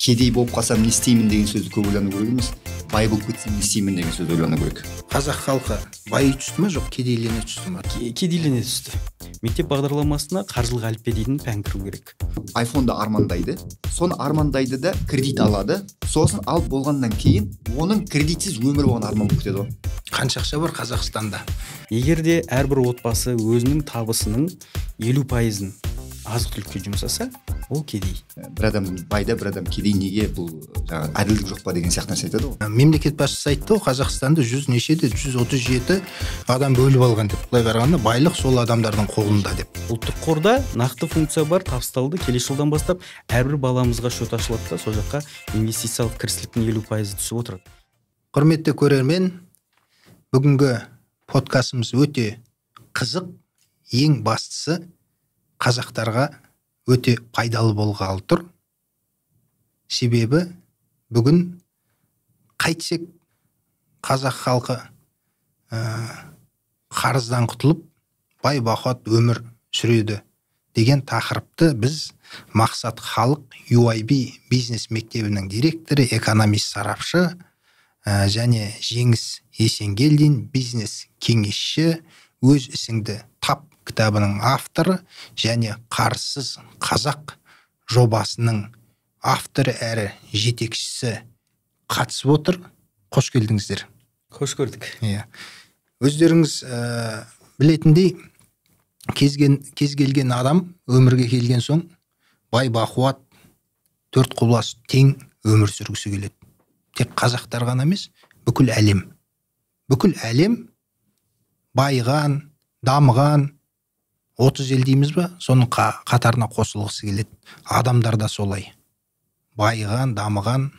кедей болып қалсам не істеймін деген сөзді көп ойлану керек емес, бай болып кетсем не істеймін деген сөзді ойлану керек. Қазақ халқы бай түсті ма, жоқ кедейлене түсті ма? Кедейлене түсті. Мектеп бағдарламасына қаржылық әліппе дейтін пән кіру керек. Айфонды армандайды, соны армандайды да кредит алады, сосын алып болғаннан кейін оның кредитсіз өмір болған арман болып кетеді ғой. Қанша ақша бар Қазақстанда? Егер де әрбір отбасы өзінің табысының 50%-ын азық-түлікке жұмсаса, ол кедей. Бір адам байда, бір адам кедей, неге? Бұл жаңағы әділдік жоқ па деген сияқты нәрсе айтады ғой. Мемлекет басшысы айтты ғой, Қазақстанды 137 адам бөліп алған деп. Былай қарағанда байлық сол адамдардың қолында деп. Ұлттық қорда нақты функция бар, табысталды. Келесі жылдан бастап әрбір баламызға шот ашылады да, сол жаққа инвестициялық кірістіліктің 50% түсіп отырады. Құрметті көрермен, бүгінгі подкастымыз өте қызық, ең бастысы қазақтарға өте пайдалы болғалы тұр. Себебі бүгін қайтсек қазақ халқы қарыздан құтылып бай бақуат өмір сүреді деген тақырыпты біз Мақсат Халық UIB бизнес мектебінің директоры, экономист сарапшы және Жеңіс Есенгелдин бизнес кеңесші, өз ісіңді тап кітабының авторы және Қарызсыз қазақ жобасының авторы әрі жетекшісі қатысып отыр. Қош келдіңіздер. Қош көрдік. Өздеріңіз білетіндей, кез келген адам өмірге келген соң бай бақуат, төрт құбылас тең өмір сүргісі келеді. Тек қазақтар ғана емес, бүкіл әлем. Бүкіл әлем байыған, дамыған, 30 ел дейміз ба, соның қатарына қосылғысы келеді. Адамдар да солай. Байыған, дамыған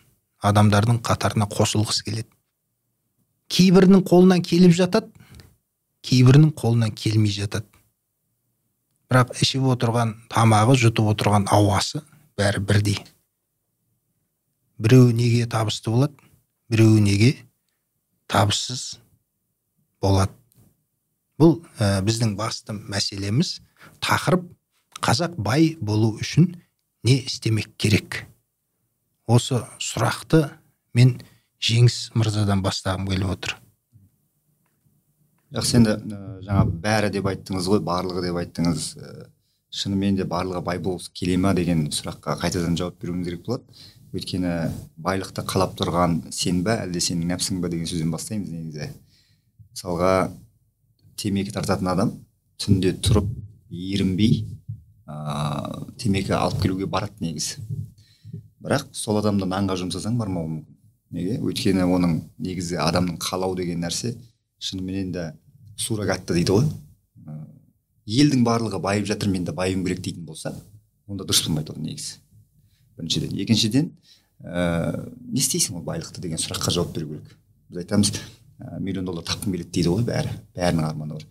адамдардың қатарына қосылғысы келеді. Кейбірінің қолынан келіп жатады, кейбірінің қолынан келмей жатады. Бірақ ішіп отырған тамағы, жұтып отырған ауасы бәрі бірдей. Біреу неге табысты болады, біреу неге табыссыз болады. Бұл біздің басты мәселеміз. Тақырып: қазақ бай болу үшін не істемек керек? Осы сұрақты мен Жеңіс мырзадан бастағым келіп отыр. Жақсы, енді жаңа бәрі деп айттыңыз ғой, барлығы деп айттыңыз. Шынымен де барлығы бай болғысы келе ме деген сұраққа қайтадан жауап беруіміз керек болады. Өйткені байлықты қалап тұрған сен бе, әлде сенің нәпсің бе деген сөзден бастаймыз негізі. Мысалға, темекі тартатын адам түнде тұрып ерінбей темекі алып келуге барады негізі. Бірақ сол адамды нанға жұмсасаң бармауы мүмкін. Неге? Өйткені оның негізі адамның қалау деген нәрсе шынымен де суррогатты дейді ғой. Елдің барлығы байып жатыр, мен де байым керек дейтін болса, онда дұрыс болмайды ол негізі. Біріншіден. Екіншіден, не істейсің ол байлықты деген сұраққа жауап беру керек. Біз айтамыз, $1 миллион тапқым келеді дейді ғой, бәрінің арманы бар.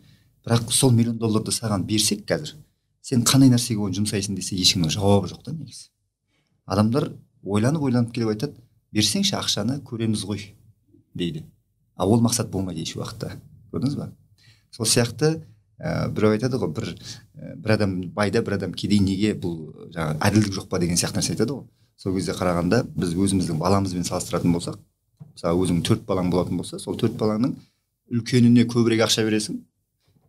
Бірақ сол $1 миллион саған берсек қазір, сен қандай нәрсеге оны жұмсайсың десе, ешкімнің жауабы жоқ та негізі. Адамдар ойланып келіп айтады, берсеңші ақшаны көреміз ғой дейді. А ол мақсат болмайды еш уақытта. Көрдіңіз ба? Сол сияқты біреу айтады ғой, бір адам байда, бір адам кедей, неге? Бұл жаңағы әділдік жоқ па деген сияқты нәрсе айтады ғой. Сол кезде қарағанда біз өзіміздің баламызбен салыстыратын болсақ, мысалы өзің 4 балаң болатын болса, сол 4 балаңның үлкеніне көбірек ақша бересің,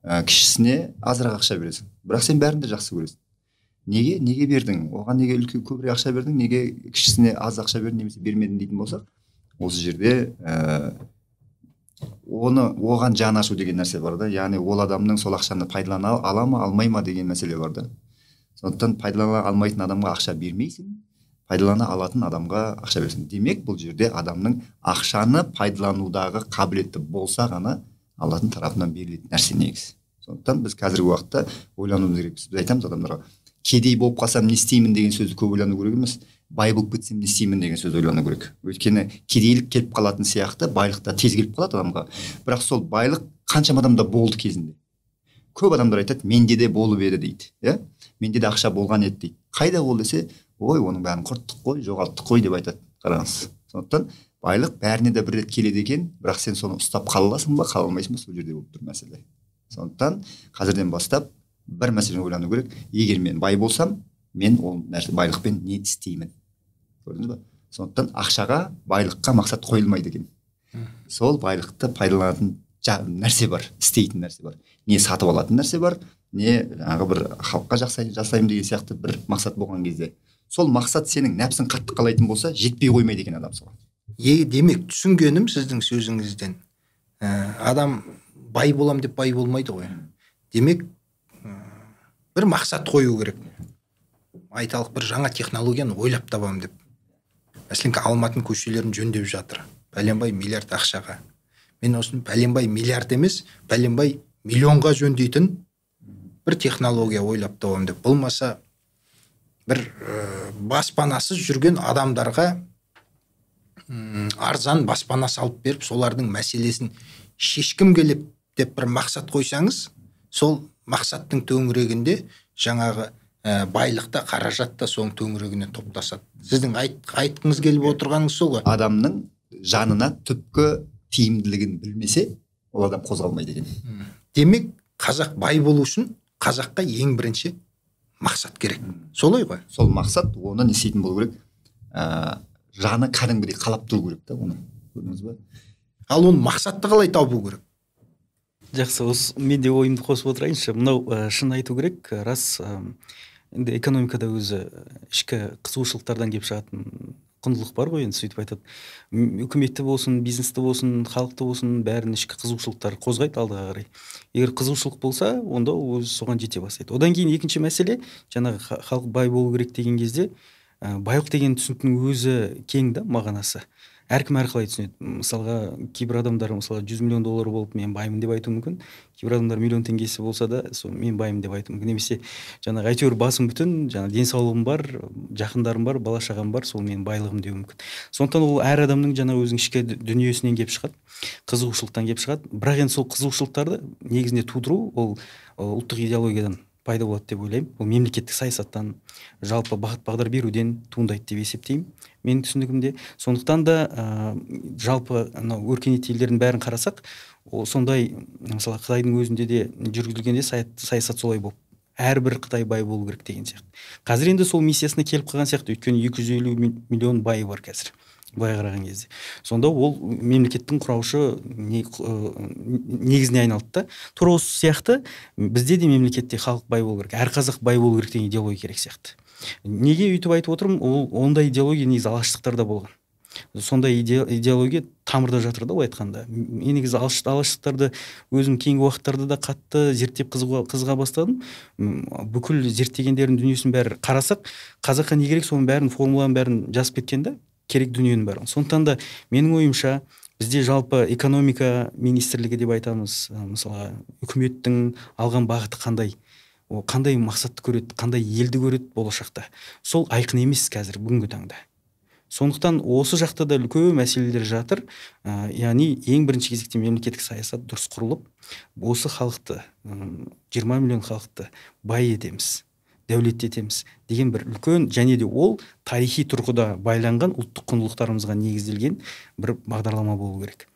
кішісіне азырақ ақша бересің. Бірақ сен бәрін де жақсы көресің. Неге бердің? Оған неге көбірек ақша бердің? Неге кішісіне аз ақша бердің немесе бермедің дейтін болсақ, осы жерде оған жан ашу деген нәрсе бар да. Яғни ол адамның сол ақшаны пайдалана ала ма, алмай ма деген мәселе бар да. Сондықтан пайдалана алмайтын адамға ақша бермейсің, пайдалана алатын адамға ақша бересің. Демек, бұл жерде адамның ақшаны пайдаланудағы қабілеті болса ғана алатын тарапынан берілетін нәрсе негізі. Сондықтан біз қазіргі уақытта ойлануымыз керек. Біз айтамыз адамдарға, кедей болып қалсам не істеймін деген сөзді көп ойлану керек емес, бай болып кетсем не істеймін деген сөзді ойлану керек. Өйткені кедейлік келіп қалатын сияқты байлық та тез келіп қалады адамға. Бірақ сол байлық қаншама адамда болды кезінде. Көп адамдар айтады, менде де болып еді дейді. Менде де ақша болған еді дейді. Қайда ол десе, ой, оның бәрін құрттық қой, жоғалттық қой деп айтады. Қараңыз. Сондықтан байлық бәріне де бір рет келеді екен, бірақ сен соны ұстап қала аласың ба, қала алмайсың ба, сол жерде болып тұр мәселе. Сондықтан қазірден бастап бір мәселені ойлану керек. Егер мен бай болсам, мен ол нәрсе байлықпен не істеймін? Көрдіңіз ба? Сондықтан ақшаға, байлыққа мақсат қойылмайды екен. Сол байлықты пайдаланатын нәрсе бар, істейтін нәрсе бар. Не сатып алатын нәрсе бар, не жаңағы бір халыққа жасаймын деген сияқты бір мақсат болған кезде. Сол мақсат сенің нәпсің қатты қалайтын болса, жетпей қоймайды екен адам соған. Демек түсінгенім сіздің сөзіңізден, адам бай болам деп бай болмайды ғой. Демек бір мақсат қою керек. Айталық бір жаңа технологияны ойлап табам деп. Мәселен, Алматының көшелерін жөндеп жатыр. Пәленбай миллиард ақшаға. Мен осыны пәленбай миллиард емес, пәленбай миллионға жөндейтін бір технология ойлап табам деп. Болмаса бір баспанасыз жүрген адамдарға арзан баспана салып беріп, солардың мәселесін шешкім келіп деп бір мақсат қойсаңыз, сол мақсаттың төңірегінде жаңағы байлықта, қаражатта соның төңірегіне топтасады. Сіздің айтқыңыз келіп отырғаныңыз сол ғой. Адамның жанына түпкі тиімділігін білмесе, ол адам қозғалмайды екен. Демек, қазақ бай болу үшін қазаққа ең бірінші мақсат керек. Солай ғой. Сол мақсат, оны не істейтін болу керек? Жаны кәдімгідей қалап тұру керек та оны. Көрдіңіз бе? Ал оны мақсатты қалай табу керек? Жақсы, мен де ойымды қосып отырайыншы. Мынау шын айту керек, рас енді экономикада өзі ішкі қызығушылықтардан келіп шығатын құндылық бар ғой, енді сөйтіп айтады. Үкіметті болсын, бизнесті болсын, халықты болсын, бәрін ішкі қызығушылықтар қозғайды алдыға қарай. Егер қызығушылық болса, онда ол өзі соған жете бастайды. Одан кейін екінші мәселе, жаңағы халық бай болу керек деген кезде, байлық деген түсініктің өзі кең да мағынасы. Әркім әрқалай түсінеді. Мысалға, кейбір адамдар мысалға 100 миллион доллары болып мен баймын деп айтуы мүмкін. Кейбір адамдар миллион теңгесі болса да, мен баймын деп айтуы мүмкін. Немесе жаңағы әйтеуір басым бүтін, жаңағы денсаулығым бар, жақындарым бар, бала шағам бар, сол менің байлығым деуі мүмкін. Сондықтан ол әр адамның жаңағы өзінің ішкі дүниесінен келіп шығады, қызығушылықтан келіп шығады. Бірақ енді сол қызығушылықтарды негізінде тудыру ол ұлттық идеологиядан пайда болады деп ойлаймын. Ол мемлекеттік саясаттан, жалпы бағыт бағдар беруден туындайды деп есептеймін. Менің түсінігімде. Сондықтан да жалпы өркениет елдердің бәрін қарасақ, сондай, мысалы Қытайдың өзінде де жүргізілгенде саясат солай болып, әрбір Қытай бай болу керек деген сияқты. Қазір енді сол миссиясына келіп қалған сияқты, өйткені 250 миллион байы бар қазір. Былай қараған кезде. Сонда ол мемлекеттің құраушы негізіне айналды да. Тура осы сияқты бізде де мемлекетте халық бай болу керек, әр қазақ бай болу керек деген идеология керек сияқты. Неге өйтіп айтып отырмын? Ондай идеология негізі алаштықтарда болған. Сондай идеология тамырда жатыр да, айтқанда. Мен негізі алаштықтарды өзім кейінгі уақыттарда да қатты зерттеп қызыға бастадым. Бүкіл зерттегендердің дүниесін бәрі қарасақ, қазаққа не керек, соның бәрін формуланың бәрін жазып кеткен да, керек дүниенің бәрін. Сондықтан да менің ойымша бізде жалпы экономика министрлігі деп айтамыз. Мысалға, үкіметтің алған бағыты қандай? Қандай мақсатты көреді, қандай елді көреді болашақта. Сол айқын емес қазір бүгінгі таңда. Сондықтан осы жақта да үлкен мәселелер жатыр. Яғни ең бірінші кезекте мемлекеттік саясат дұрыс құрылып, осы халықты, 20 миллион халықты бай етеміз, дәулетті етеміз деген бір үлкен, және де ол тарихи тұрғыда байланған ұлттық құндылықтарымызға негізделген бір бағдарлама болу керек.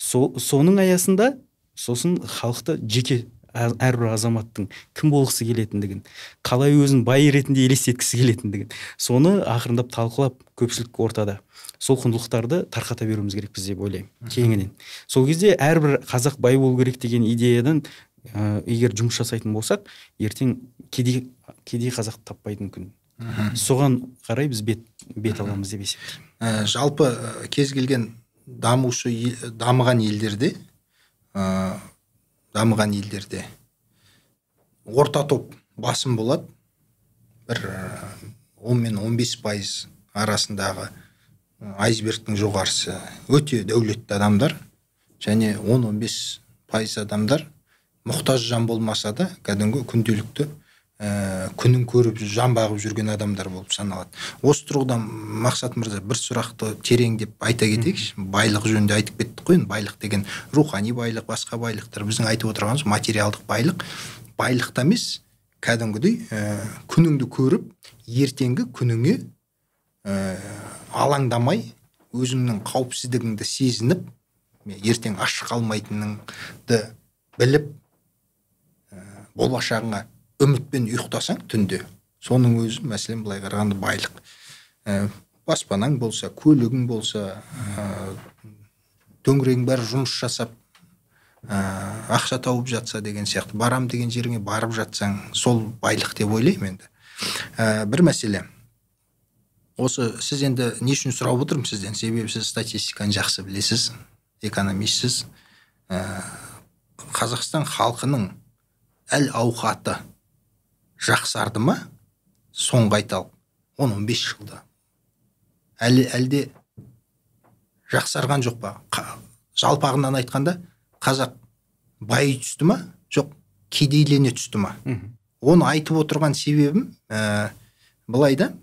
Соның аясында сосын халықты жеке әрбір азаматтың кім болғысы келетіндігін, қалай өзін бай ретінде елестеткісі келетіндігін, соны ақырындап талқылап көпшілік ортада сол құндылықтарды тарқата беруіміз керек біз деп ойлаймын, кеңінен. Сол кезде әрбір қазақ бай болу керек деген идеядан егер жұмыс жасайтын болсақ, ертең кедей қазақ таппайтын күн. Соған қарай біз бет аламыз деп есептеймін. Жалпы кез келген дамыған елдерде орта топ басым болады. Бір 10 мен 15% арасындағы айсбергтің жоғарысы өте дәулетті адамдар, және 10-15% адамдар мұқтаж жан болмаса да кәдімгі күнделікті күнін көріп жан бағып жүрген адамдар болып саналады. Осы тұрғыдан Мақсат мырза бір сұрақты тереңдеп айта кетейікші. Байлық жөнінде айтып кеттік қой. Байлық деген рухани байлық, басқа байлықтар. Біздің айтып отырғанымыз материалдық байлық. Байлықта емес, кәдімгідей күніңді көріп, ертеңгі күніңе алаңдамай, өзіңнің қауіпсіздігіңді сезініп, ертең аш қалмайтыныңды біліп, болашағыңа үмітпен ұйықтасаң түнде, соның өзі мәселен былай қарағанда байлық. баспанаң болса, көлігің болса, төңірегің бәрі жұмыс жасап, ақша тауып жатса деген сияқты, барам деген жеріңе барып жатсаң, сол байлық деп ойлаймын енді. Бір мәселе. Осы сіз енді не үшін сұрап отырмын сізден? Себебі сіз статистиканы жақсы білесіз, экономистсіз. Қазақстан халқының әл ауқаты жақсарды ма? Соңғы айталық 10-15 жылда. Әлде жақсарған жоқ па? Жалпағынан айтқанда, қазақ байи түсті ма? Жоқ, кедейлене түсті ма? Оны айтып отырған себебім былай да,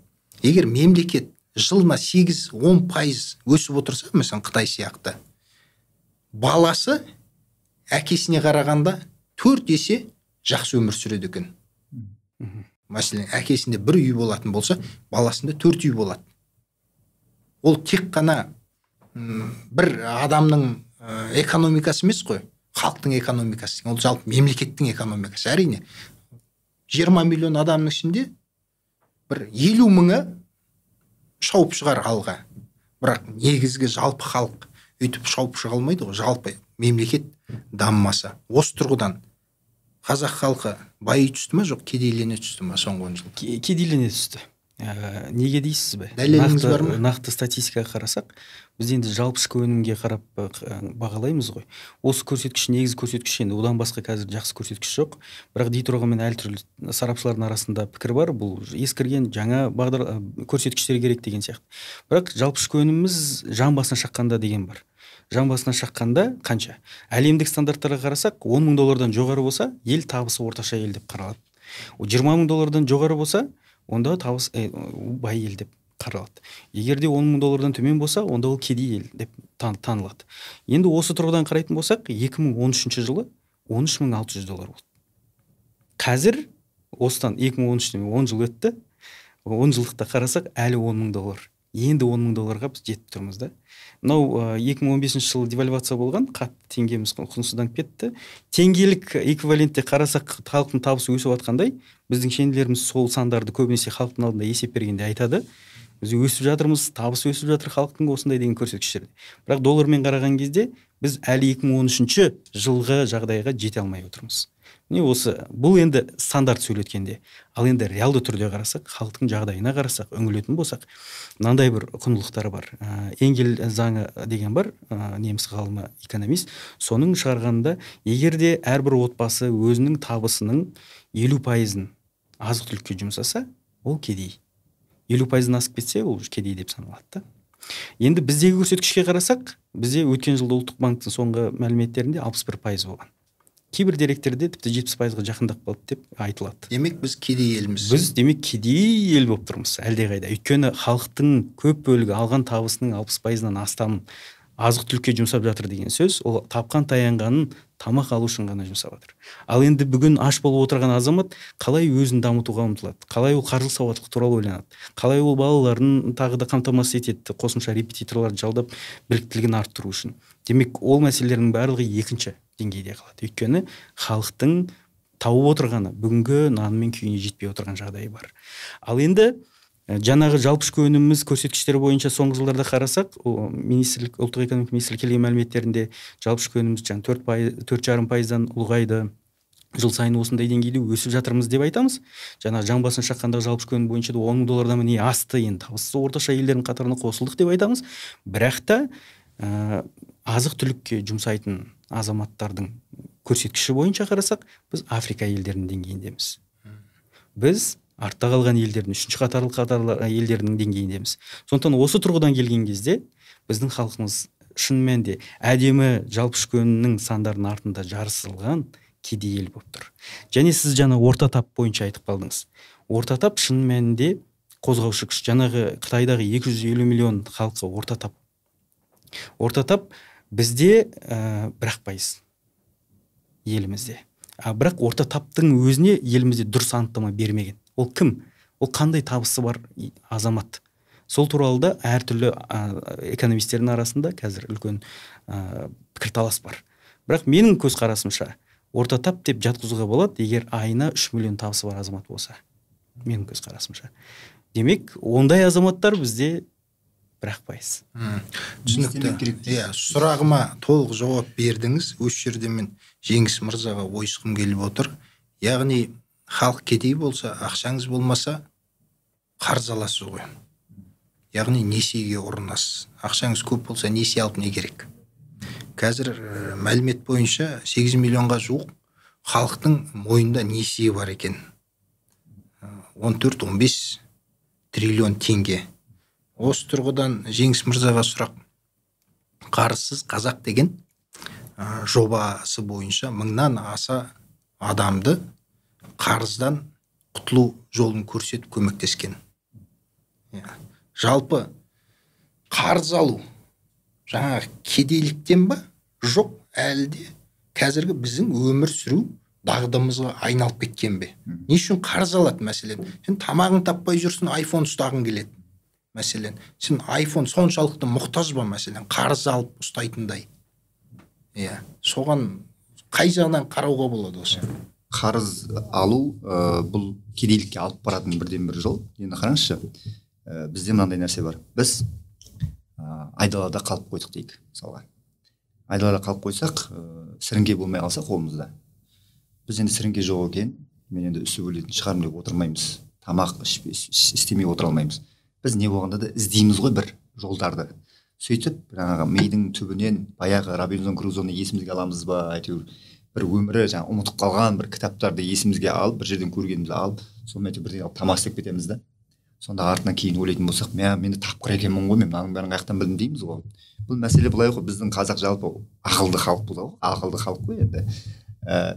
егер мемлекет жылына 8-10% өсіп отырса, мысалы Қытай сияқты, баласы әкесіне қарағанда 4 есе жақсы өмір сүреді екен. Мәселен, әкесінде 1 үй болатын болса, баласында 4 үй болады. Ол тек қана бір адамның экономикасы емес қой, халықтың экономикасы, ол жалпы мемлекеттің экономикасы. Әрине, 20 миллион адамның ішінде бір 50 мыңы шауып шығар алға. Бірақ негізгі жалпы халық өйтіп шауып шыға алмайды ғой, жалпы мемлекет дамымаса. Осы тұрғыдан қазақ халқы байи түсті ма, жоқ кедейлене түсті ма соңғы 10 жыл? Кедейлене түсті. Неге дейсіз бе? Дәлеліңіз бар ма? Нақты статистикаға қарасақ, біз енді жалпы ішкі өнімге қарап бағалаймыз ғой. Осы көрсеткіш негізгі көрсеткіш, енді одан басқа қазір жақсы көрсеткіш жоқ. Бірақ дей тұрғанмен әлі түрлі сарапшылардың арасында пікір бар, бұл ескірген жаңа көрсеткіштер керек деген сияқты. Бірақ жалпы ішкі өніміміз жан басына шаққанда деген бар. Жан басына шаққанда қанша? Әлемдік стандарттарға қарасақ, 10 мың доллардан жоғары болса, ел табысы орташа ел деп қаралады. 20 мың доллардан жоғары болса, онда табыс бай ел деп қаралады. Егер де 10 мың доллардан төмен болса, онда ол кедей ел деп танылады. Енді осы тұрғыдан қарайтын болсақ, 2013 жылы 13.600 доллар болды. Қазір осыдан 2013-тен 10 жыл өтті. 10 жылдықта қарасақ, әлі 10 мың доллар. Енді 10 мың долларға біз жетіп тұрмыз да. Мынау 2015 жылы девальвация болған, қатты теңгеміз құнсызданып кетті. Теңгелік эквивалентте қарасақ, халықтың табысы өсіп жатқандай, біздің шенелеріміз сол сандарды көбінесе халықтың алдында есеп бергенде айтады. Біз өсіп жатырмыз, табысы өсіп жатыр халықтың осындай деген көрсеткіштерде. Бірақ доллармен қараған кезде біз әлі 2013 жылғы жағдайға жете алмай отырмыз. Бұл енді стандарт сөйлеткенде. Ал енді реалды түрде қарасақ, халықтың жағдайына қарасақ, үңілетін болсақ, мынандай бір құндылықтары бар. Энгель заңы деген бар, неміс ғалымы экономист. Соның шығарғанында, егер де әрбір отбасы өзінің табысының 50%-ын азық-түлікке жұмсаса, ол кедей. 50%-дан асып кетсе, ол кедей деп саналады. Енді біздегі көрсеткішке қарасақ, бізде өткен жылда ұлттық банктың соңғы мәліметтерінде 61% болған. Кейбір деректерде тіпті 70%-ға жақындап қалды деп айтылады. Демек біз кедей елміз. Біз демек кедей ел болып тұрмыз әлдеқайда. Өйткені халықтың көп бөлігі алған табысының 60%-нан астамын азық-түлікке жұмсап жатыр деген сөз, ол тапқан таянғанын тамақ алу үшін ғана жұмсап жатыр. Ал енді бүгін аш болып отырған азамат қалай өзін дамытуға ұмтылады? Қалай ол қаржылық сауаттылық туралы ойланады? Қалай ол балаларын тағы да қамтамасыз етеді, қосымша репетиторларды жалдап біліктілігін арттыру үшін? Демек, ол мәселелердің барлығы екінші деңгейде қалады. Өйткені халықтың тауып отырғаны бүгінгі наны мен күйіне жетпей отырған жағдайы бар. Ал енді жаңағы жалпы ішкі өніміміз көрсеткіштері бойынша соңғы жылдарда қарасақ, министрлік, ұлттық экономика министрлігі келген мәліметтерінде жалпы ішкі өніміміз 4,5%-дан ұлғайды. Жыл сайын осындай деңгейде өсіп жатырмыз деп айтамыз. Жаңағы жан басына шаққандағы жалпы ішкі өнім бойынша 10 мың доллардан міне асты, енді табысы орташа елдердің қатарына қосылдық деп айтамыз. Бірақ та азық-түлікке жұмсайтын азаматтардың көрсеткіші бойынша қарасақ, біз Африка елдерінің деңгейіндеміз. Біз артта қалған елдердің, үшінші қатарлы елдердің деңгейіндеміз. Сондықтан осы тұрғыдан келген кезде біздің халқымыз шын мәнінде әдемі жалпы ішкі өнімнің сандарының артында жарысылған кедей ел болып тұр. Және сіз жаңа орта тап бойынша айтып қалдыңыз. Орта тап шын мәнінде қозғаушы күш. Жаңағы Қытайдағы 250 миллион халқы орта тап. Орта тап бізде 1% елімізде. Бірақ орта таптың өзіне елімізде дұрыс анықтама бермеген. Ол кім? Ол қандай табысы бар азамат? Сол туралы да әртүрлі экономистердің арасында қазір үлкен пікірталас бар. Бірақ менің көзқарасымша орта тап деп жатқызуға болады, егер айына 3 миллион табысы бар азамат болса. Менің көзқарасымша. Демек, ондай азаматтар бізде 1%. Түсінікті. Иә, сұрағыма толық жауап бердіңіз. Осы жерде мен Жеңіс мырзаға ойысқым келіп отыр. Яғни халық кедей болса, ақшаңыз болмаса, қарыз аласыз ғой. Яғни несиеге ұрынасыз. Ақшаңыз көп болса, несие алып не керек? Қазір мәлімет бойынша 8 миллионға жуық халықтың мойнында несие бар екен. 14-15 триллион теңге. Осы тұрғыдан Жеңіс мырзаға сұрақ. Қарызсыз қазақ деген жобасы бойынша 1000-нан аса адамды қарыздан құтылу жолын көрсетіп көмектескен. Жалпы қарыз алу жаңағы кедейліктен ба? Жоқ, әлде қазіргі біздің өмір сүру дағдымызға айналып кеткен бе? Не үшін қарыз алады мәселен? Сен тамағың таппай жүрсің, iPhone ұстағың келеді. Мәселен, сен iPhone соншалықты мұқтаж ба мәселен, қарыз алып ұстайтындай? Соған қай жағынан қарауға болады осы? Қарыз алу бұл кедейлікке алып баратын бірден бір жол. Енді қараңызшы, бізде мынандай нәрсе бар. Біз айдалада қалып қойдық дейік, мысалға. Айдалада қалып қойсақ, сіріңке болмай қалса қолымызда. Біз енді сіріңке жоқ екен, мен енді үсіп өлетін шығармын деп отырмаймыз. Тамақ істемей отыра алмаймыз. Біз не болғанда да іздейміз ғой бір жолдарды. Сөйтіп, жаңағы мидың түбінен баяғы Робинзон Крузоны есімізге аламыз ба, әйтеуір бір өмірі жаңа ұмытып қалған бір кітаптарды есімізге алып, бір жерден көргенімізді алып, сонымен бірден алып тамақ істеп кетеміз да. Сонда артынан кейін ойлайтын болсақ, мен тапқыр екенмін ғой, мен мынаның бәрін қаяқтан білдім дейміз ғой. Бұл мәселе былай ғой, біздің қазақ жалпы ақылды халық болды ғой, ақылды халық қой енді.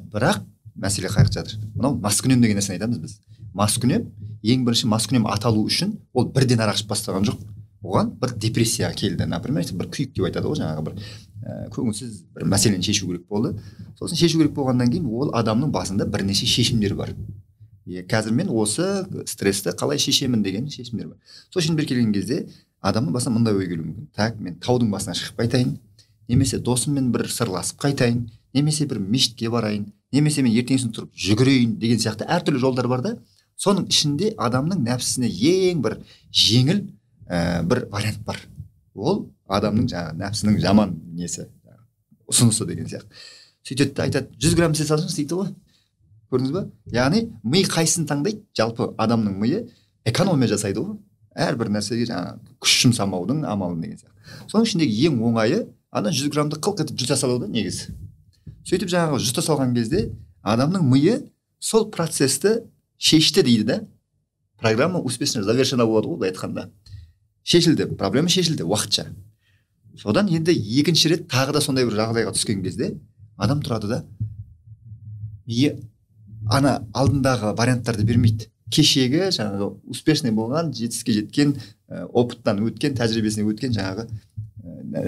Бірақ мәселе қай жақта жатыр? Мынау маскүнем деген нәрсені айтамыз біз. Маскүнем, ең бірінші маскүнем аталу үшін ол бірден арақ ішіп бастаған жоқ. Оған бір депрессия келді, например, бір күйік деп айтады ғой, жаңағы бір көңілсіз бір мәселені шешу керек болды. Сосын шешу керек болғаннан кейін ол адамның басында бірнеше шешімдер бар. Қазір мен осы стрессті қалай шешемін деген шешімдер бар. Сол шешімдер келген кезде адамның басына мындай ой келуі мүмкін. Так, мен таудың басына шығып қайтайын, немесе досыммен бір сырласып қайтайын, немесе бір мешітке барайын, немесе мен ертеңгісін тұрып жүгірейін деген сияқты әртүрлі жолдар бар да. Соның ішінде адамның нәпсісіне ең бір жеңіл бір вариант бар. Ол адамның жаңағы нәпсінің жаман несі, ұсынысы деген сияқты. Сөйтеді айтады, 100 грамм сіз алсаңыз дейді ғой. Көрдіңіз ба? Яғни ми қайсысын таңдайды? Жалпы адамның миы экономия жасайды ғой. Әрбір нәрсеге жаңағы күш жұмсамаудың амалын деген сияқты. Соның ішіндегі ең оңайы ана 100 граммды қылқ етіп жұта салу да негізі. Сөйтіп жаңағы жұта салған кезде адамның миы сол процесті шешті дейді да. Программа успешно завершена болады ғой, былай айтқанда. Шешілді, проблема шешілді уақытша. Содан енді екінші рет тағы да сондай бір жағдайға түскен кезде адам тұрады да миы ана алдындағы варианттарды бермейді. Кешегі жаңағы успешный болған, жетістікке жеткен, опыттан өткен, тәжірибесіне өткен жаңағы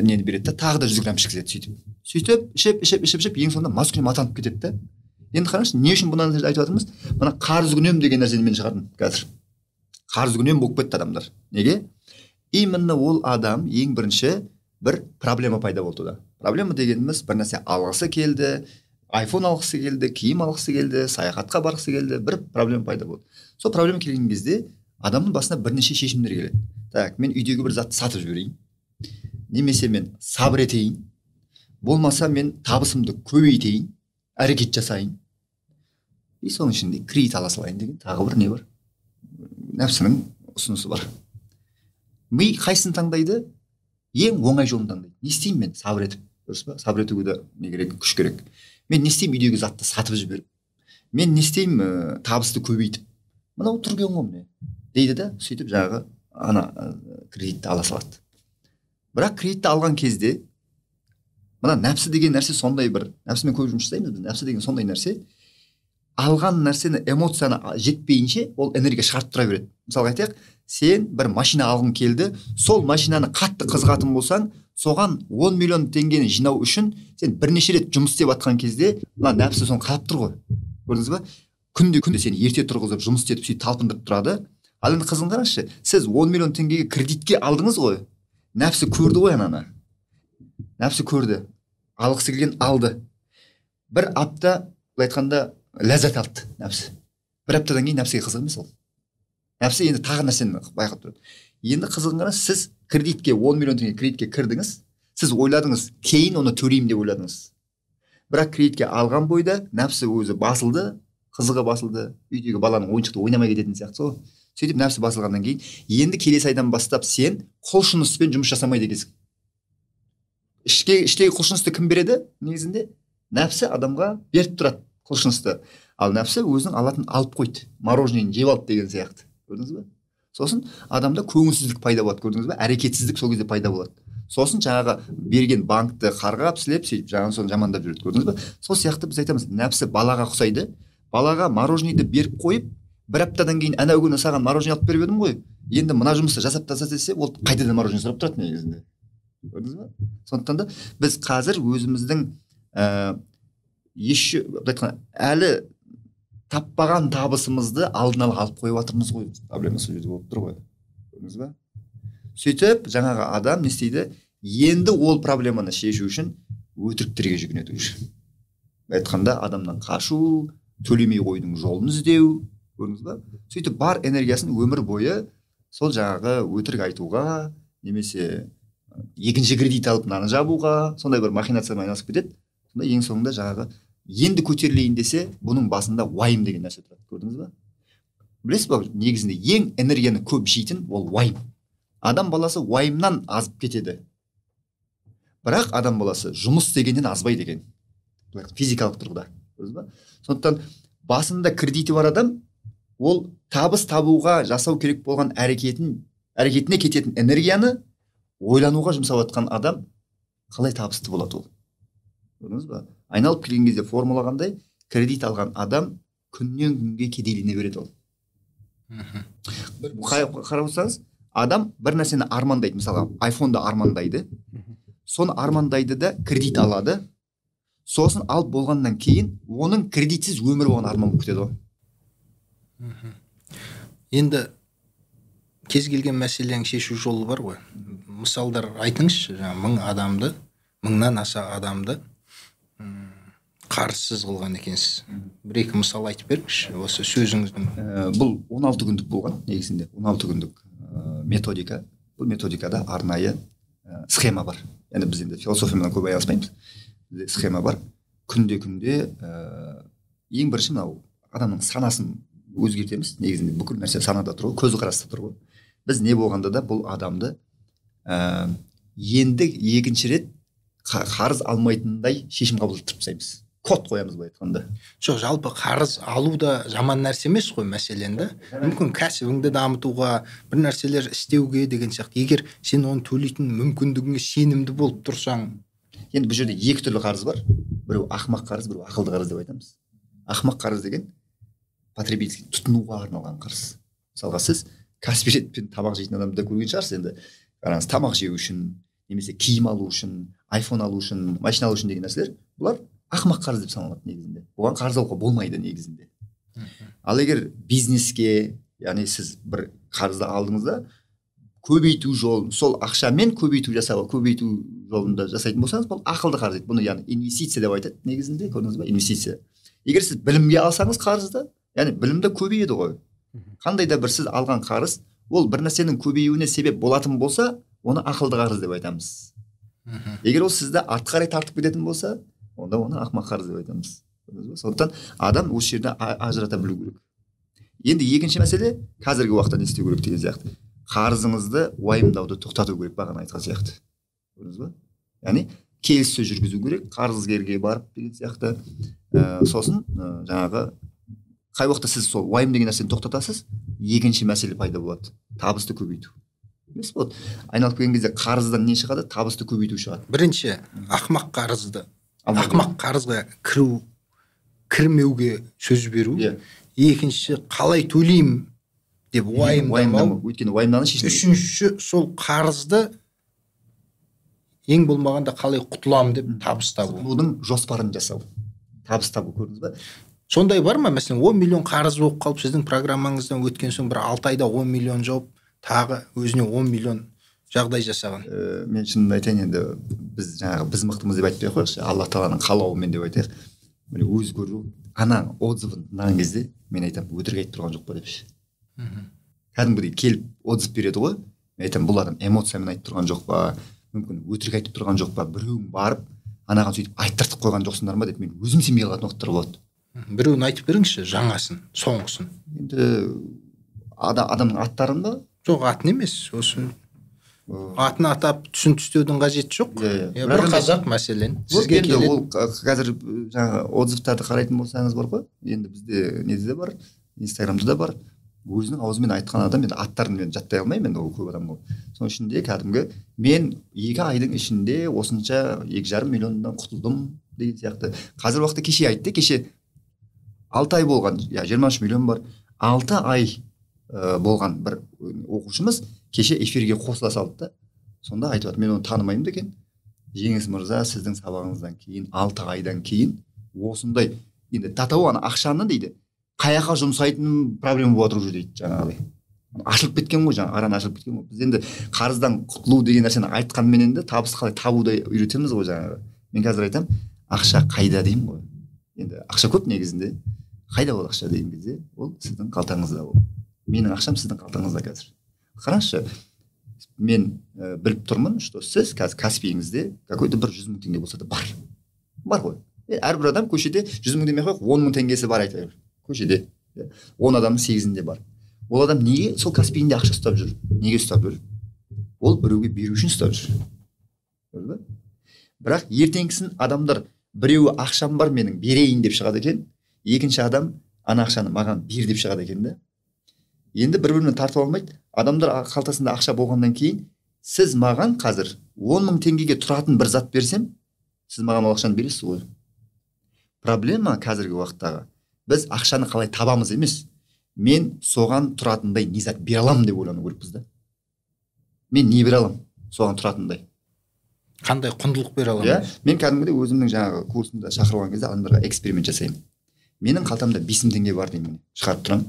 нені береді да, тағы да 100 грамм ішкізеді сөйтіп. Ішіп, ең соңында маскүнем атанып кетеді да. Енді қараңызшы, не үшін бұны айтып жатырмыз? Мына қарызгүнем деген нәрсені мен шығардым қазір. Қарызгүнем болып кетті адамдар. Неге? Именно ол адам ең бірінші бір проблема пайда болды да. Проблема дегеніміз бір нәрсе алғысы келді, iPhone алғысы келді, киім алғысы келді, саяхатқа барғысы келді, бір проблема пайда болды. Сол проблема келген кезде адамның басына бірнеше шешімдер келеді. Так, мен үйдегі бір затты сатып жіберейін, немесе мен сабыр етейін, болмаса мен табысымды көбейтейін, әрекет жасайын, и соның ішінде кредит ала салайын деген тағы бір не бар? Нәпсінің ұсынысы бар. Ми қайсысын таңдайды? Ең оңай жолын таңдайды. Не істеймін мен? Сабыр етіп, дұрыс па? Сабыр етуге де не керек? Күш керек. Мен не істеймін? Үйдегі затты сатып жіберіп. Мен не істеймін? Табысты көбейтіп. Мынау тұрген ғой міне дейді да, сөйтіп жаңағы ана кредитті ала салады. Бірақ кредитті алған кезде мына нәпсі деген нәрсе сондай бір, нәпсімен көп жұмыс жасаймыз біз. Нәпсі деген сондай нәрсе, алған нәрсені, эмоцияны жетпейінше ол энергия шығарып тұра береді. Мысалға айтайық, сен бір машина алғың келді, сол машинаны қатты қызығатын болсаң, соған 10 миллион теңгені жинау үшін сен бірнеше рет жұмыс істеп жатқан кезде мына нәпсі соны қалап тұр ғой. Көрдіңіз ба? Күнде сені ерте тұрғызып жұмыс істетіп сөйтіп талпындырып тұрады. Ал енді қызын қарашы, сіз 10 миллион теңгеге кредитке алдыңыз ғой. Нәпсі көрді ғой ананы. Нәпсі көрді. Алғысы келген алды. Бір апта, былай айтқанда, ләззат алды нәпсі. Бір аптадан кейін нәпсіге қызық емес ол. Нәпсі енді тағы нәрсені байқап тұрады. Енді қызығын қараңыз, сіз кредитке 10 миллион теңге кредитке кірдіңіз, сіз ойладыңыз, кейін оны төлеймін деп ойладыңыз. Бірақ кредитке алған бойда нәпсі өзі басылды, қызығы басылды, үйдегі баланың ойыншықты ойнамай кететін сияқты сол. Сөйтіп нәпсі басылғаннан кейін, енді келесі айдан бастап сен құлшыныспен жұмыс жасамайды екенсің. Іштегі құлшынысты кім береді? Негізінде нәпсі адамға беріп тұрады құлшынысты. Ал нәпсі өзінің алатын алып қойды. Мороженені жеп алды деген сияқты. Көрдіңіз бе? Сосын адамда көңілсіздік пайда болады, көрдіңіз бе? Әрекетсіздік сол кезде пайда болады. Сосын жаңағы берген банкты қарғап, сілеп, сөйтіп жаңағы соны жамандап жүреді, көрдіңіз бе? Сол сияқты біз айтамыз, нәпсі балаға ұқсайды. Балаға мороженеді беріп қойып, бір аптадан кейін әнеу күні саған морожене алып беріп едім ғой. Енді мына жұмысты жасап таста десе, ол қайтадан морожене сұрап тұрады негізінде. Көрдіңіз бе? Сондықтан да біз қазір өзіміздің әлі таппаған табысымызды алдын ала алып қойып жатырмыз ғой. Проблема сол жерде болып тұр ғой. Көрдіңіз бе? Сөйтіп жаңағы адам не істейді? Енді ол проблеманы шешу үшін өтіріктерге жүгінеді уже. Айтқанда адамнан қашу, төлемей қойдың жолын іздеу, көрдіңіз бе? Сөйтіп бар энергиясын өмір бойы сол жаңағы өтірік айтуға, немесе екінші кредит алып мынаны жабуға, сондай бір махинациямен айналысып кетеді. Сонда ең соңында жаңағы енді көтерілейін десе, бұның басында уайым деген нәрсе тұрады, көрдіңіз бе? Білесіз бе, негізінде ең энергияны көп жейтін ол уайым. Адам баласы уайымнан азып кетеді. Бірақ адам баласы жұмыс істегеннен азбайды екен. Физикалық тұрғыда. Сондықтан басында кредиті бар адам, ол табыс табуға жасау керек болған әрекетіне кететін энергияны ойлануға жұмсап жатқан адам қалай табысты болады ол? Көрдіңіз ба? Айналып келген кезде формулағандай, кредит алған адам күннен күнге кедейлене береді ол. Қарап отырсаңыз, адам бір нәрсені армандайды, мысалы айфонды армандайды, соны армандайды да кредит алады, сосын алып болғаннан кейін оның кредитсіз өмір болған арман болып кетеді ғой. Енді кез келген мәселенің шешу жолы бар ғой. Мысалдар айтыңызшы, 1000 адамды, 1000-нан аса адамды қарызсыз қылған екенсіз. Бір-екі мысал айтып беріңізші осы сөзіңіздің. Бұл 16 күндік болған, негізінде 16 күндік методика. Бұл методикада арнайы схема бар. Енді біз енді философиямен көп айналыспаймыз. Схема бар. Күнде ең бірінші мынау адамның санасын өзгертеміз. Негізінде бүкіл нәрсе санада тұр ғой, көзқараста тұр ғой. Біз не болғанда да бұл адамды енді екінші рет қарыз алмайтындай шешім қабылдатып тастаймыз. Код қоямыз былай айтқанда. Жоқ, жалпы қарыз алу да жаман нәрсе емес қой мәселен да. Мүмкін кәсібіңді дамытуға, бір нәрселер істеуге деген сияқты. Егер сен оны төлейтін мүмкіндігіңе сенімді болып тұрсаң. Енді бұл жерде екі түрлі қарыз бар. Біреу ақымақ қарыз, біреу ақылды қарыз деп айтамыз. Ақымақ қарыз деген потребительский, тұтынуға арналған қарыз. Мысалға сіз каспи ретпен тамақ жейтін адамды көрген шығарсыз енді. Қараңыз, тамақ жеу үшін, немесе киім алу үшін, айфон алу үшін, машина алу үшін деген нәрселер, бұлар ақымақ қарыз деп саналады негізінде. Оған қарыз алуға болмайды негізінде. Ал егер бизнеске, яғни сіз бір қарызды алдыңызда, көбейту жолын, сол ақшамен көбейту жолында жасайтын болсаңыз, бұл ақылды қарыз дейді. Бұны яғни инвестиция деп айтады негізінде, көрдіңіз бе? Инвестиция. Егер сіз білімге алсаңыз қарызды, яғни білімді көбейеді ғой. Қандай да бір сіз алған қарыз, ол бір нәрсенің көбеюіне себеп болатын болса, оны ақылды қарыз деп айтамыз. Егер ол сізді артқа қарай тартып кететін болса, онда оны ақымақ қарыз деп айтамыз. Сондықтан адам осы жерде ажырата білу керек. Енді екінші мәселе, қазіргі уақытта не істеу керек деген сияқты. Қарызыңызды уайымдауды тоқтату керек, бағана айтқан сияқты. Көрдіңіз бе? Яғни келіссөз жүргізу керек, қарызгерге барып деген сияқты. Сосын жаңағы қай уақытта сіз сол уайым деген нәрсені тоқтатасыз, екінші мәселе пайда болады. Табысты көбейту. Емес болады. Айналып келген кезде қарыздан не шығады? Табысты көбейту шығады. Бірінші, ақымақ қарызға кірмеуге сөз беру. Екінші, қалай төлеймін деп уайымдамау. Өйткені уайымданы шешеді. Үшінші, сол қарызды ең болмағанда қалай құтыламын деп табыс табу. Бұның жоспарын жасау. Табыс табу, көрдіңіз бе? Сондай бар ма? Мәселен, 10 миллион қарыз болып қалып, сіздің программаңыздан өткен соң бір 6 айда 10 миллион жауып, тағы өзіне 10 миллион жағдай жасаған. Мен шынын айтайын, енді біз мықтымыз деп айтпай қояйықшы, Алла Тағаланың қалауымен деп айтайық. Өз көру, ана отзывын тыңдаған кезде мен айтамын, өтірік айтып тұрған жоқ па депші. Кәдімгідей келіп отзыв береді ғой, мен айтамын бұл адам эмоциямен айтып тұрған жоқ па, мүмкін өтірік айтып тұрған жоқ па, біреуің барып анаған сөйтіп айттыртып қойған жоқсыңдар ма деп мен өзім сенбей қалатын уақыттар болады. Біреуін айтып беріңізші, жаңасын, соңғысын. Енді адамның аттарын ба? Жоқ, атын емес, осы атын атап түсінтістеудің қажеті жоқ. Бір қазақ мәселен сізге келеді. Ол қазір жаңағы отзывтарды қарайтын болсаңыз бар ғой, енді бізде неде де бар, Инстаграмда да бар, өзінің аузымен айтқан адам, енді аттарын мен жаттай алмаймын, енді ол көп адам ғой. Соның ішінде кәдімгі мен 2 айдың ішінде осынша 2,5 миллионнан құтылдым деген сияқты. Қазір уақытта кеше айтты, кеше 6 ай болған, 23 миллион бар. 6 ай болған бір оқушымыз кеше эфирге қосыла салды да. Сонда айтып жатыр, мен оны танымаймын екен. Жеңіс мырза, сіздің сабағыңыздан кейін 6 айдан кейін осындай енді татау ана ақшаны дейді қай жаққа жұмсайтын проблема болып отыр дейді, жаңағыдай. Ашылып кеткен ғой, жаңа араны ашылып кеткен ғой. Біз енді қарыздан құтылу деген нәрсені айтқанменен де табыс қалай табуды үйретеміз ғой жаңағы. Мен қазір айтамын, ақша қайда деймін ғой. Енді ақша көп негізінде. Қайда ол ақша деген кезде, ол сіздің қалтаңызда ол. Менің ақшам сіздің қалтаңызда қазір. Қараңызшы, мен біліп тұрмын, что сіз қазір Каспиіңізде какой-то бір 100 мың теңге болса да бар. Бар ғой. Әрбір адам көшеде 100 мың демей қойып, 10 мың теңгесі бар айтайық. Көшеде 10 адамның 8-інде бар. Ол адам неге сол Каспиінде ақша ұстап жүр? Неге ұстап жүр? Ол біреуге беру үшін ұстап жүр. Көрді ме? Бірақ ертеңгісін адамдар біреуі ақшам бар менің берейін деп шығады екен, екінші адам ана ақшаны маған бер деп шығады екен да. Енді бір-бірінен тартып алмайды. Адамдар қалтасында ақша болғаннан кейін сіз маған қазір 10 мың теңгеге тұратын бір зат берсем, сіз маған ол ақшаны бересіз ғой. Проблема қазіргі уақыттағы біз ақшаны қалай табамыз емес, мен соған тұратындай не зат бере аламын деп ойлану керекпіз да. Мен не бере аламын соған тұратындай? Қандай құндылық бере аламын? Мен кәдімгідей өзімнің жаңағы курсымда шақырылған кезде адамдарға эксперимент жасаймын. Менің қалтамда 5 мың теңге бар деймін, шығарып тұрамын.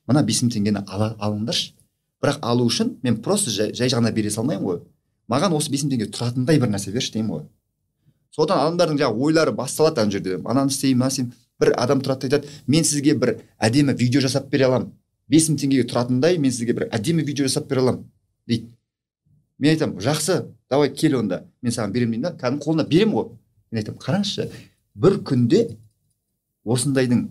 Мына 5 мың теңгені алыңдаршы. Бірақ алу үшін мен просто жай ғана бере салмаймын ғой. Маған осы 5 мың теңге тұратындай бір нәрсе берші деймін ғой. Содан адамдардың жаңағы ойлары басталады ана жерде. Ананы істеймін, мынаны істеймін. Бір адам тұрады айтады, мен сізге бір әдемі видео жасап бере аламын. 5 мың теңгеге тұратындай мен сізге бір әдемі видео жасап бере аламын дейді. Мен айтамын, жақсы, давай кел онда. Мен саған беремін деймін да, кәдімгі қолына беремін ғой. Мен айтамын, қараңызшы, бір күнде осындайдың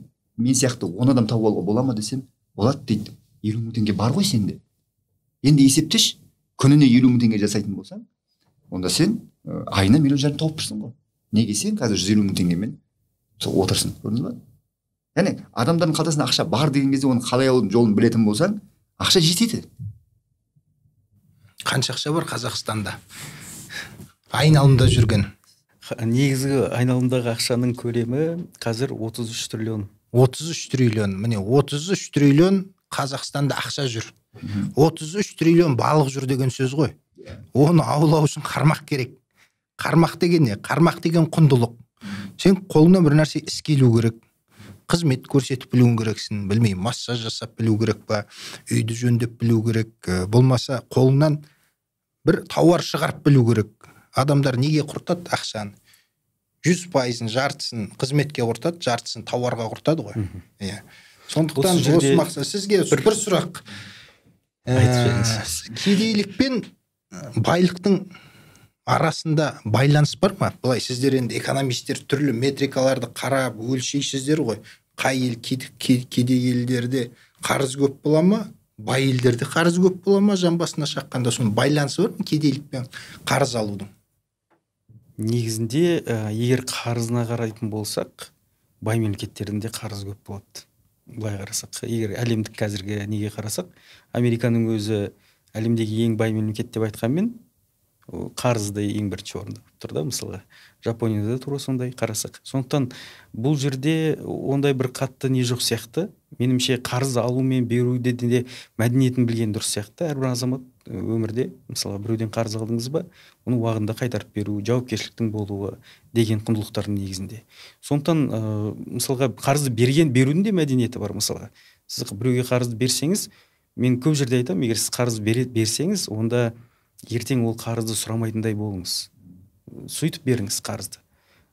мен сияқты 10 адам тауып алуға бола ма десем, болады дейді. 50 мың теңге бар ғой сенде. Енді есептеші, күніне 50 мың теңге жасайтын болсаң, онда сен айына 1,5 миллион тауып тұрсың ғой. Неге сен қазір 150 мың теңгемен отырсың, көрдіңіз ба? Яғни адамдардың қалтасында ақша бар деген кезде оны қалай алудың жолын білетін болсаң, ақша жетеді. Қанша ақша бар Қазақстанда? Айналымда жүрген. Негізгі айналымдағы ақшаның көлемі қазір 33 триллион. 33 триллион. Міне 33 триллион Қазақстанда ақша жүр. 33 триллион балық жүр деген сөз ғой. Оны аулау үшін қармақ керек. Қармақ деген не? Қармақ деген құндылық. Сен қолыңа бір нәрсе іс келу керек. Қызмет көрсетіп білуің керексің, білмеймін, массаж жасап білу керек па, үйді жөндеп білу керек, болмаса қолыңнан бір тауар шығарып білу керек. Адамдар неге құртады ақшаны? 100%-ын, жартысын қызметке құртады, жартысын тауарға құртады ғой. Иә. Сондықтан осы мақсат сізге бір сұрақ. Кедейлік пен байлықтың арасында байланыс бар ма? Былай сіздер енді экономистер түрлі метрикаларды қарап өлшейсіздер ғой. Қай ел кедей елдерде қарыз көп бола ма? Бай елдерде қарыз көп бола ма? Жан басына шаққанда соның байланысы бар ма кедейлік пен қарыз алудың? Негізінде егер қарызына қарайтын болсақ, бай мемлекеттерінде қарыз көп болады. Былай қарасақ, егер әлемдік қазіргі неге қарасақ, Американың өзі әлемдегі ең бай мемлекет деп айтқанмен, қарызды ең бірінші орында тұр да, мысалға Жапонияда да тура сондай қарасақ. Сондықтан бұл жерде ондай бір қатты не жоқ сияқты. Меніңше қарыз алу мен беруде де мәдениетін білген дұрыс сияқты. Әрбір азамат өмірде, мысалға біреуден қарыз алдыңыз ба, оны уақытында қайтарып беру, жауапкершіліктің болуы деген құндылықтардың негізінде. Сондықтан мысалға қарызды берудің де мәдениеті бар. Мысалға сіз біреуге қарызды берсеңіз, мен көп жерде айтамын, егер сіз қарыз берсеңіз, онда ертең ол қарызды сұрамайтындай болыңыз. Сөйтіп беріңіз қарызды.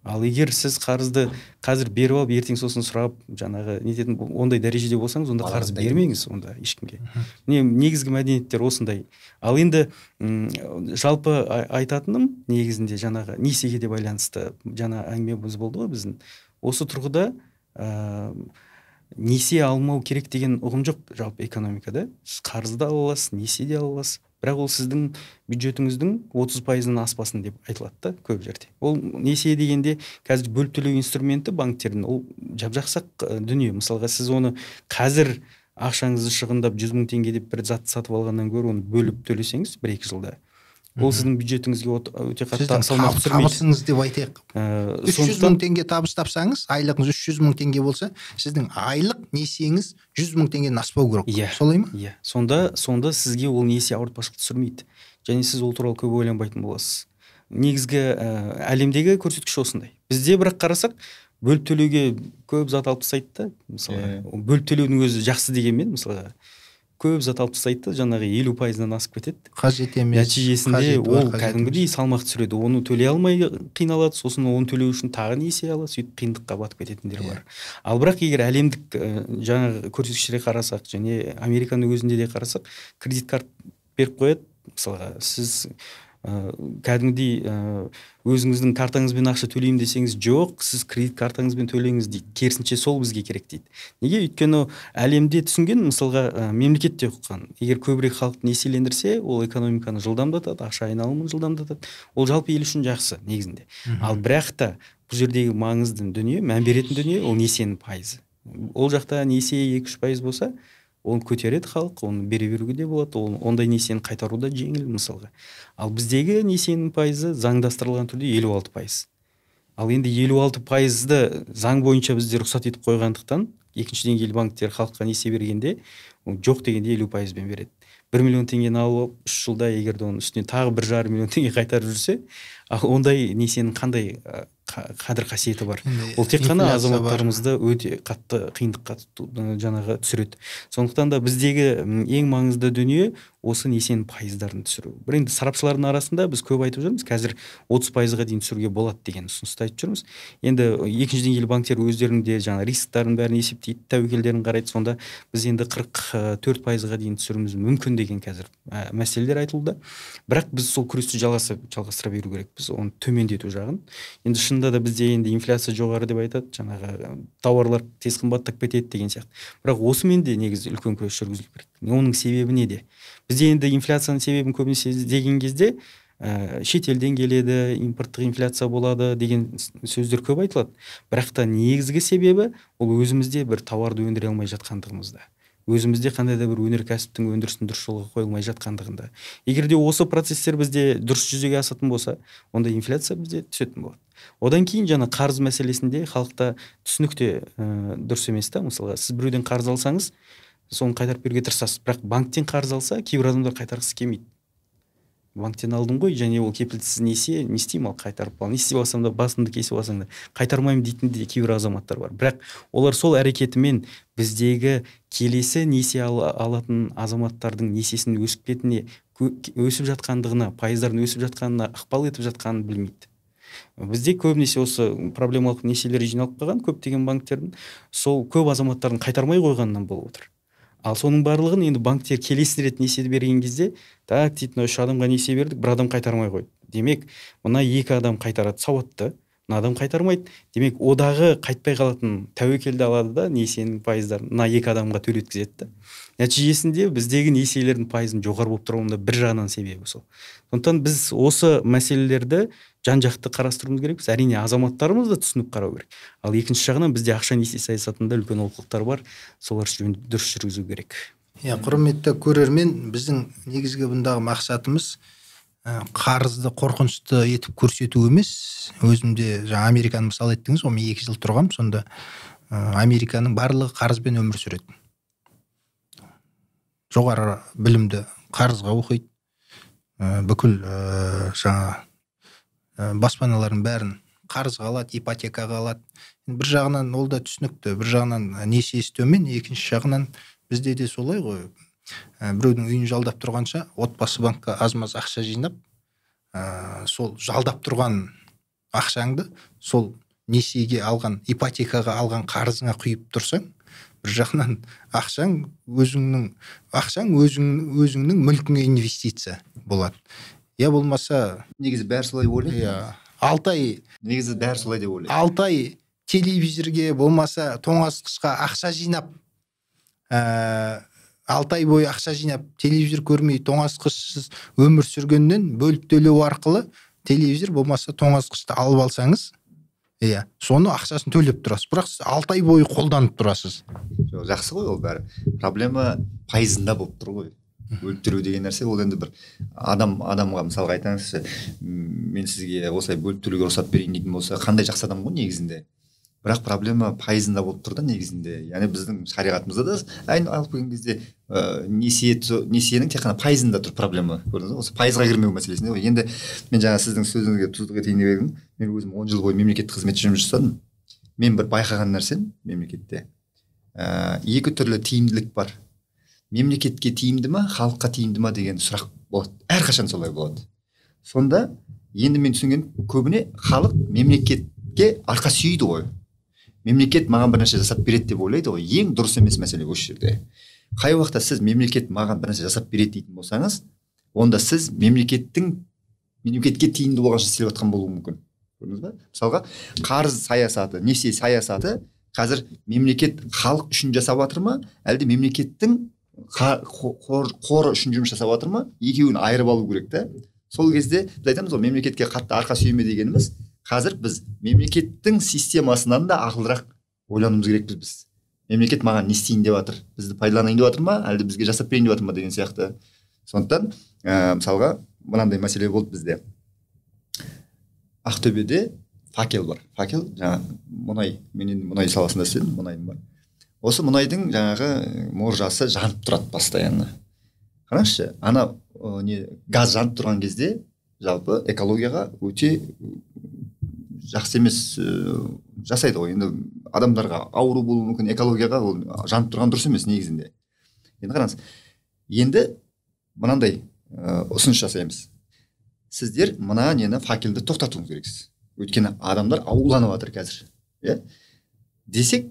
Ал егер сіз қарызды қазір беріп алып ертең сосын сұрап жаңағы нететін ондай дәрежеде болсаңыз, онда қарыз бермеңіз онда ешкімге. Міне негізгі мәдениеттер осындай. Ал енді жалпы айтатыным негізінде жаңағы несиеге де байланысты жаңа әңгімеміз болды ғой біздің. Осы тұрғыда несие алмау керек деген ұғым жоқ жалпы экономикада. Сіз қарыз да ала аласыз, несие де ала аласыз. Бірақ ол сіздің бюджетіңіздің 30%-ын аспасын деп айтылады да көп жерде. Ол несие дегенде қазір бөліп төлеу инструменті банктердің ол жап-жақсақ дүние. Мысалға сіз оны қазір ақшаңызды шығындап 100 мың теңге деп бір зат сатып алғаннан гөрі оны бөліп төлесеңіз 1-2 жылда, ол сіздің бюджетіңізге өте қатты салмақ түсірмейді. Табысыңыз деп айтайық. 300 мың теңге табыс тапсаңыз, айлығыңыз 300 мың теңге болса, сіздің айлық несиеңіз 100 мың теңгеден аспау керек. Солай ма? Иә. Сонда сізге ол несие ауыртпашылық түсірмейді. Және сіз ол туралы көп ойланбайтын боласыз. Негізгі әлемдегі көрсеткіш осындай. Бізде бірақ қарасақ, бөліп төлеуге көп зат алып тастайды да. Мысалы, бөліп төлеудің өзі жақсы дегенмен, мысалға көп зат алып тастайды, жаңағы 50%-дан асып кетеді. Қажет емес. Нәтижесінде ол кәдімгідей салмақ түсіреді. Оны төлей алмай қиналады, сосын оны төлеу үшін тағы несие алады, сөйтіп қиындыққа батып кететіндер бар. Ал бірақ егер әлемдік жаңағы көрсеткіштерге қарасақ, және Американың өзінде де қарасақ, кредит карт беріп қояды. Мысалға, сіз кәдімгідей өзіңіздің картаңызбен ақша төлеймін десеңіз, жоқ, сіз кредит картаңызбен төлеңіз дейді. Керісінше сол бізге керек дейді. Неге? Өйткені әлемде түсінген, мысалға, мемлекетте оқыған, егер көбірек халықты несиелендірсе, ол экономиканы жылдамдатады, ақша айналымын жылдамдатады. Ол жалпы ел үшін жақсы негізінде. Ал бірақ та бұл жердегі маңызды дүние, мән беретін дүние, ол несиенің пайызы. Ол жақта несие 2-3% болса, оны көтереді халық, оны бере беруге де болады, ондай несиені қайтару да жеңіл мысалға. Ал біздегі несиенің пайызы заңдастырылған түрде 56%. Ал енді 56%-ды заң бойынша бізде рұқсат етіп қойғандықтан, екінші деңгейлі банктер халыққа несие бергенде, жоқ дегенде 50%-бен береді. 1 миллион теңгені алып, 3 жылда егерде оның үстіне тағы 1,5 миллион теңге қайтарып жүрсе, ондай несиенің қандай қадір қасиеті бар. Ол тек қана азаматтарымызды өте қатты қиындыққа жаңағы түсіреді. Сондықтан да біздегі ең маңызды дүние осы несиенің пайыздарын түсіру. Бір енді сарапшылардың арасында біз көп айтып жүрміз, қазір 30%-ға дейін түсіруге болады деген ұсынысты айтып жүрміз. Енді екінші деңгейлі банктер өздерінің де жаңа рисктарын бәрін есептейді, тәуекелдерін қарайды. Сонда біз енді 44%-ға дейін түсіруіміз мүмкін деген қазір мәселелер айтылды. Бірақ біз сол күресті жалғастыра беру керекпіз, оны төмендету жағын. Енді шынында да бізде енді инфляция жоғары деп айтады, жаңағы тауарлар тез қымбаттап кетеді деген сияқты. Бірақ осымен де негізі үлкен күрес жүргізілу керек. Оның себебі неде? Бізде енді инфляцияның себебін көбінесе деген кезде шетелден келеді, импорттық инфляция болады деген сөздер көп айтылады. Бірақ та негізгі себебі ол өзімізде бір тауарды өндіре алмай жатқандығымызда. Өзімізде қандай да бір өнеркәсіптің өндірісін дұрыс жолға қойылмай жатқандығында. Егер де осы процестер бізде дұрыс жүзеге асатын болса, онда инфляция бізде түсетін болады. Одан кейін жаңа қарыз мәселесінде халықта түсінік те дұрыс емес та. Мысалға, сіз біреуден қарыз алсаңыз, соны қайтарып беруге тырысасыз. Бірақ банктен қарыз алса, кейбір адамдар қайтарғысы келмейді. Банктен алдым ғой, және ол кепілсіз несие, не істеймін ал қайтарып ал. Не істеп алсам да, басымды кесіп алсам да, қайтармаймын дейтін де кейбір азаматтар бар. Бірақ олар сол әрекетімен біздегі келесі несие алатын азаматтардың несиесінің өсіп кетіне, өсіп жатқандығына, пайыздардың өсіп жатқанына ықпал етіп жатқанын білмейді. Бізде көбінесе осы проблемалық несиелер жиналып қалған көптеген банктердің сол көп азаматтардың қайтармай қойғанынан болып отыр. Ал соның барлығын енді банктер келесі рет несие берген кезде, так дейді, 3 адамға несие бердік, бір адам қайтармай қойды. Демек, мына 2 адам қайтарады сауатты, мына адам қайтармайды. Демек, одағы қайтпай қалатын тәуекелді алады да, несиенің пайыздарын мына 2 адамға төлеткізеді. Нәтижесінде біздегі несиелердің пайызын жоғары болып тұруында бір жағынан себебі сол. Сондықтан біз осы мәселелерді жан-жақты қарастыруымыз керекпіз. Әрине азаматтарымыз да түсініп қарау керек. Ал екінші жағынан бізде ақша несие саясатында үлкен олқылықтар бар. Солар дұрыс жүргізу керек. Құрметті көрермен, біздің негізгі бұндағы мақсатымыз қарызды қорқынышты етіп көрсету емес. Өзімде жаңа Американы мысал еттіңіз, мен 2 жыл тұрғам, сонда Американың барлығы қарызбен өмір сүреді. Жоғары білімді қарызға оқиды. Бүкіл жаңа баспаналарын бәрін қарызға алады, ипотекаға алады. Бір жағынан ол да түсінікті, бір жағынан несиесі төмен, екінші жағынан бізде де солай ғой. Біреудің үйін жалдап тұрғанша, отбасы банкқа аз-маз ақша жинап, сол жалдап тұрған ақшаңды сол несиеге алған, ипотекаға алған қарызыңа құйып тұрсаң, бір жағынан өзіңнің мүлкіңе инвестиция болады. Я болмаса негізі бәрі солай деп ойлаймын. иә, 6 ай Негізі бәрі солай деп ойлаймын. 6 ай телевизорге болмаса тоңазытқышқа ақша жинап, 6 ай бойы ақша жинап, телевизор көрмей тоңазытқышсыз өмір сүргеннен бөліп төлеу арқылы телевизор болмаса тоңазытқышты алып алсаңыз, иә, соны ақшасын төлеп тұрасыз. Бірақ сіз 6 ай бойы қолданып тұрасыз. Жақсы ғой ол бәрі. Проблема пайызында болып тұр ғой. Бөліп төлеу деген нәрсе ол енді бір адамға мысалға айтаңызшы, мен сізге осылай бөліп төлеуге рұқсат берейін дейтін болса, қандай жақсы адам ғой негізінде. Бірақ проблема пайызында болып тұр да негізінде. Яғни біздің шариғатымызда да алып келген кезде несиенің тек қана пайызында тұр проблема. Көрдіңіз бе? Осы пайызға кірмеу мәселесінде ғой. Енді мен жаңа сіздің сөзіңізге тұздық етейін деп едім. Мен өзім 10 жыл бойы мемлекеттік қызметте жұмыс жасадым. Мен бір байқаған нәрсем мемлекетте екі түрлі тиімділік бар. Мемлекетке тиімді ма, халыққа тиімді ма деген сұрақ болады. Әрқашан солай болады. Сонда енді мен түсінген көбіне халық мемлекетке арқа сүйейді ғой. Мемлекет маған бір нәрсе жасап береді деп ойлайды ғой. Ең дұрыс емес мәселе осы жерде. Қай уақытта сіз мемлекет маған бір нәрсе жасап береді дейтін болсаңыз, онда сіз мемлекетке тиімді болғанша істеп жатқан болуы мүмкін. Көрдіңіз бе? Мысалға, қарыз саясаты, несие саясаты қазір мемлекет халық үшін жасап жатыр ма, әлде мемлекеттің қоры үшін жұмыс жасап жатыр ма? Екеуін айырып алу керек та. Сол кезде біз айтамыз ғой, мемлекетке қатты арқа сүйеме дегеніміз, қазір біз мемлекеттің системасынан да ақылдырақ ойлануымыз керекпіз біз. Мемлекет маған не істейін деп жатыр, бізді пайдаланайын деп жатыр ма, әлде бізге жасап берейін деп жатыр ма деген сияқты. Сондықтан мысалға мынандай мәселе болды бізде. Ақтөбеде факел бар. Факел жаңа мұнай, мен енді мұнай саласында істедім, мұнайым бар. Осы мұнайдың жаңағы моржасы жанып тұрады постоянно. Қараңызшы, газ жанып тұрған кезде жалпы экологияға өте жақсы емес жасайды ғой. Енді адамдарға ауру болуы мүмкін, экологияға ол жанып тұрған дұрыс емес негізінде. Енді қараңыз, енді мынандай ұсыныс жасаймыз. Сіздер мына факелді тоқтатуыңыз керексіз. Өйткені адамдар ауланып жатыр қазір. Десек,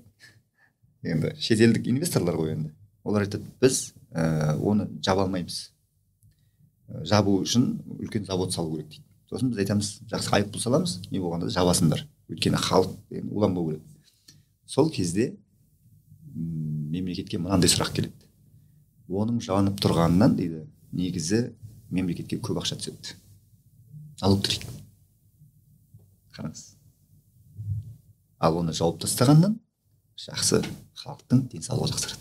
енді шетелдік инвесторлар ғой енді. Олар айтады, біз оны жаба алмаймыз. Жабу үшін үлкен завод салу керек дейді. Сосын біз айтамыз, жақсы айыппұл саламыз, не болғанда жабасындар. Өйткені халық уланбау керек. Сол кезде мемлекетке мынандай сұрақ келеді. Оның жанып тұрғанынан дейді, негізі мемлекетке көп ақша түседі. Алып тұрейік. Қараңыз. Ал оны жауып тастағаннан жақсы халықтың денсаулығы жақсарады.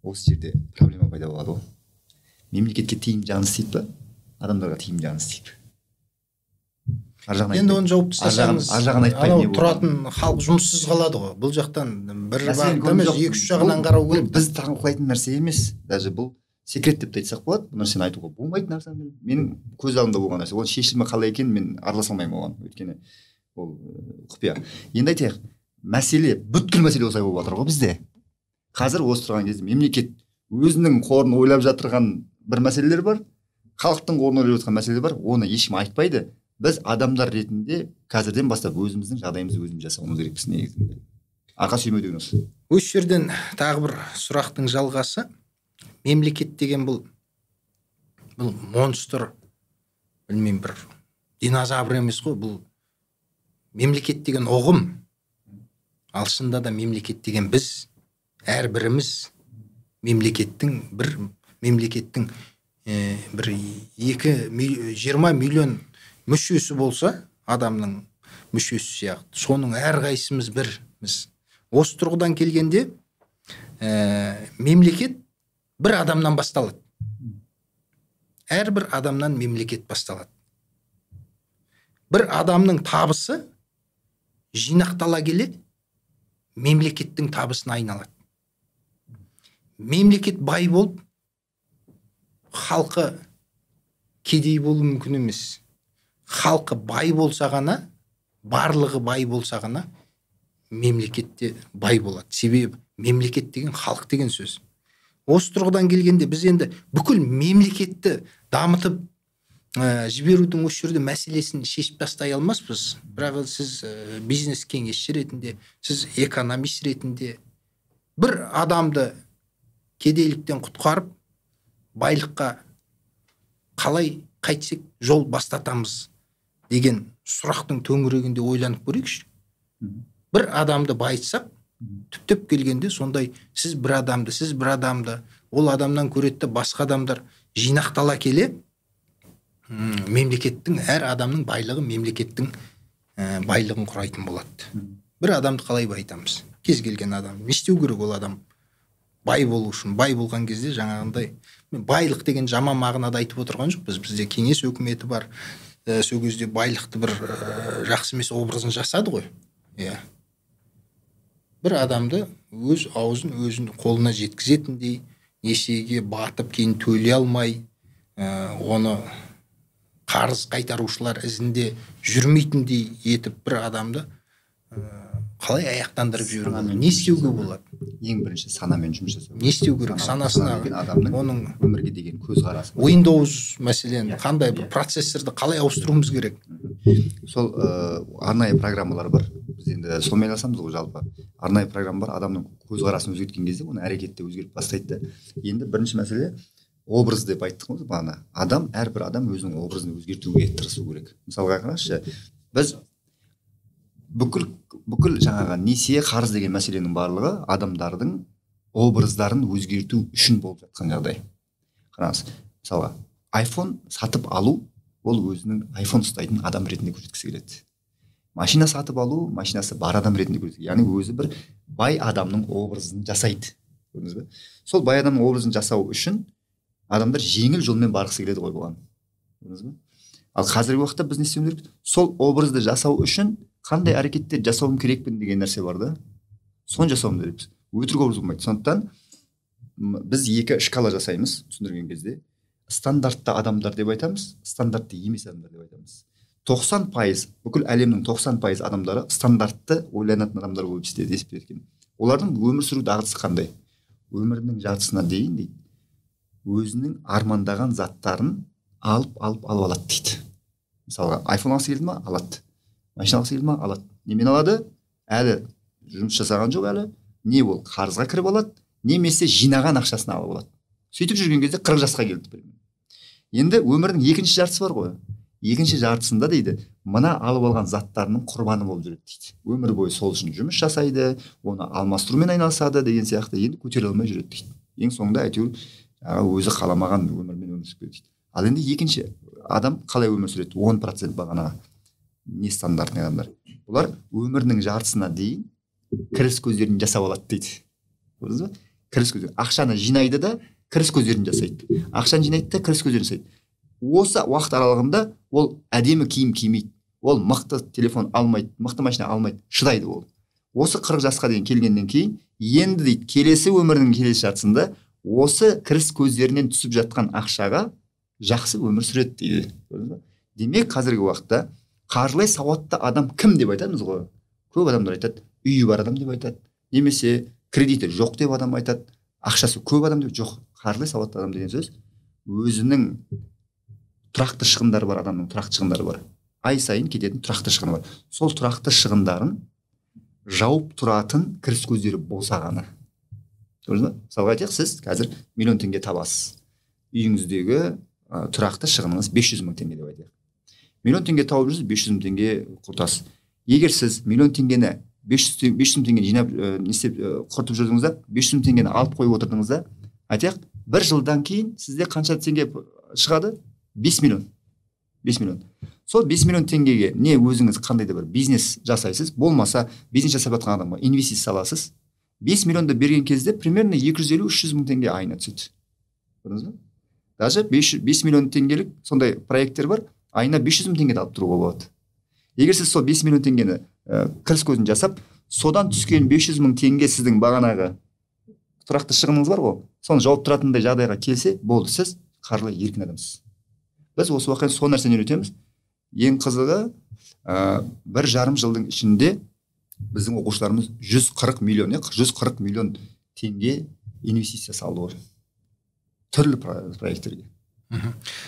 Осы жерде проблема пайда болады ғой. Мемлекетке тиімді жағын істейді ба, адамдарға тиімді жағын істейді. Енді оны жауып тастасаңыз, анау тұратын халық жұмыссыз қалады ғой. Бұл жақтан бір бағытта емес, екі-үш жағынан қарау керек. Біз талқылайтын нәрсе емес. Даже бұл секрет деп айтсақ болады. Бұл нәрсені айтуға болмайтын нәрсе. Менің көз алдымда болған нәрсе. Оның шешімі қалай екенін мен араласа алмаймын оған. Өйткені ол құпия. Енді айтайық, мәселе, бүткіл мәселе осылай болып жатыр ғой бізде. Қазір осы тұрған кезде мемлекет өзінің қорын ойлап жатырған бір мәселелер бар, халықтың қорын ойлап жатқан мәселелер бар. Оны ешкім айтпайды. Біз адамдар ретінде қазірден бастап өзіміздің жағдайымызды өзіміз жасауымыз керекпіз негізінде. Арқа сүймеу деген осы. Осы жерден тағы бір сұрақтың жалғасы. Мемлекет деген бұл монстр, білмеймін, бір динозавр емес қой, бұл мемлекет деген ұғым. Ал шынында да мемлекет деген біз, әрбіріміз мемлекеттің бір 20 миллион мүшесі болса, адамның мүшесі сияқты. Соның әрқайсымыз бірміз. Осы тұрғыдан келгенде мемлекет бір адамнан басталады. Әрбір адамнан мемлекет басталады. Бір адамның табысы жинақтала келе мемлекеттің табысына айналады. Мемлекет бай болып, халқы кедей болу мүмкін емес. Халқы бай болса ғана, барлығы бай болса ғана, мемлекетте бай болады. Себебі мемлекет деген халық деген сөз. Осы тұрғыдан келгенде біз енді бүкіл мемлекетті дамытып, жіберудің осы жерде мәселесін шешіп тастай алмаспыз, бірақ сіз бизнес кеңесші ретінде, сіз экономист ретінде бір адамды кедейліктен құтқарып байлыққа қалай қайтсек жол бастатамыз деген сұрақтың төңірегінде ойланып көрейікші. Бір адамды байытсақ, түптеп келгенде сондай сіз бір адамды ол адамнан көретті басқа адамдар жинақтала келе мемлекеттің, әр адамның байлығы мемлекеттің байлығын құрайтын болады. Бір адамды қалай байытамыз? Кез келген адам не істеу керек? Ол адам бай болу үшін, бай болған кезде жаңағындай байлық деген жаман мағынада айтып отырған жоқпыз. Бізде кеңес өкіметі бар, сол кезде байлықты бір жақсы емес образын жасады ғой. Иә. Бір адамды өз аузын өзінің қолына жеткізетіндей, несиеге батып кейін төлей алмай, оны қарыз қайтарушылар ізінде жүрмейтіндей етіп бір адамды қалай аяқтандырып жіберуге, не істеуге болады? Ең бірінші санамен жұмыс жасау. Не істеу керек? Санасына, оның өмірге деген көзқарасы. Windows мәселен қандай бір процессорды қалай ауыстыруымыз керек? Сол арнайы программалар бар. Біз енді сонымен айналысамыз ғой жалпы. Арнайы программа бар, адамның көзқарасын өзгерткен кезде оны әрекетте өзгеріп бастайды. Енді бірінші мәселе образ деп айттық қой бағана. Әрбір адам өзінің образын өзгертуге тырысу керек. Мысалға қараңызшы, біз бүкіл жаңағы несие, қарыз деген мәселенің барлығы адамдардың образдарын өзгерту үшін болып жатқан жағдай. Қараңыз, мысалға iPhone сатып алу, ол өзінің iPhone ұстайтын адам ретінде көрсеткісі келеді. Машина сатып алу, машинасы бар адам ретінде көрсеткісі, яғни өзі бір бай адамның образын жасайды. Көрдіңіз бе? Сол бай адамның образын жасау үшін адамдар жеңіл жолмен барғысы келеді ғой бұған. Көрдіңіз бе? Ал қазіргі уақытта біз не істеуіміз керек? Сол образды жасау үшін қандай әрекеттер жасауым керекпін деген нәрсе бар да. Соны жасауымыз керекпіз. Өтірік образ болмайды. Сондықтан біз екі шкала жасаймыз түсіндірген кезде. Стандартты адамдар деп айтамыз, стандартты емес адамдар деп айтамыз. 90%, бүкіл әлемнің 90% адамдары стандартты ойланатын адамдар болып есептеледі. Олардың өмір сүру дағдысы қандай? Өмірінің жартысына дейін дейді, өзінің армандаған заттарын алып алады дейді. Мысалға, iPhone алғысы келді ма? Алады. Машина алғысы келді ма? Алады. Немен алады? Әлі жұмыс жасаған жоқ әлі. Не ол? Қарызға кіріп алады, немесе жинаған ақшасын алып алады. Сөйтіп жүрген кезде 40 жасқа келді. Енді өмірдің екінші жартысы бар ғой. Екінші жартысында дейді, мына алып алған заттарының құрбаны болып жүреді дейді. Өмір бойы сол үшін жұмыс жасайды, оны алмастырумен айналысады деген сияқты, енді көтере алмай жүреді дейді. Ең соңында әйтеуір өзі қаламаған өмірмен өмір сүреді дейді. Ал енді екінші адам қалай өмір сүреді? 10% бағана не стандартный адамдар. Олар өмірінің жартысына дейін кіріс көздерін жасап алады дейді. Көрдіңіз бе? Кіріс көздерін. Ақшаны жинайды да кіріс көздерін жасайды. Ақшаны жинайды да кіріс көздерін жасайды. Осы уақыт аралығында ол әдемі киім кимейді. Ол мықты телефон алмайды, мықты машина алмайды, шыдайды ол. Осы 40 жасқа дейін келгеннен кейін енді дейді, келесі өмірінің келесі жартысында осы кіріс көздерінен түсіп жатқан ақшаға жақсы өмір сүреді дейді. Демек, қазіргі уақытта қаржылай сауатты адам кім деп айтамыз ғой? Көп адамдар айтады, үйі бар адам деп айтады, немесе кредиті жоқ деп адам айтады, ақшасы көп адам деп. Жоқ, қаржылай сауатты адам деген сөз өзінің тұрақты шығындары бар, адамның тұрақты шығындары бар. Ай сайын кететін тұрақты шығыны бар. Сол тұрақты шығындарын жауып тұратын кіріс көздері болса ғана. Көрдіңіз бе? Мысалға айтайық, сіз қазір 1 миллион теңге табасыз. Үйіңіздегі тұрақты шығыныңыз 500 мың теңге деп айтайық. 1 миллион теңге тауып жүрсіз, 500 мың теңге құртасыз. Егер сіз 1 миллион теңгені 500 мың теңгені жинап құртып жүрдіңіз да, 500 мың теңгені алып қойып отырдыңыз да, айтайық, 1 жылдан кейін сізде қанша теңге шығады? 5 миллион. 5 миллион. Сол 5 миллион теңгеге не өзіңіз қандай да бір бизнес жасайсыз, болмаса бизнес жасап жатқан адамға инвестиция саласыз. 5 миллионды берген кезде примерно 250-300 мың теңге айына түседі. Көрдіңіз бе? Даже 5 миллион теңгелік сондай проекттер бар, айына 500 мың теңге алып тұруға болады. Егер сіз сол 5 миллион теңгені кіріс көзін жасап, содан түскен 500 мың теңге сіздің бағанағы тұрақты шығыныңыз бар ғой, соны жауып тұратындай жағдайға келсе, болды, сіз қаржылай еркін адамсыз. Біз осы уақытта сол нәрсені үйретеміз. Ең қызығы, 1,5 жылдың ішінде біздің оқушыларымыз 140 миллион теңге инвестиция салды ғой. Түрлі проекттерге.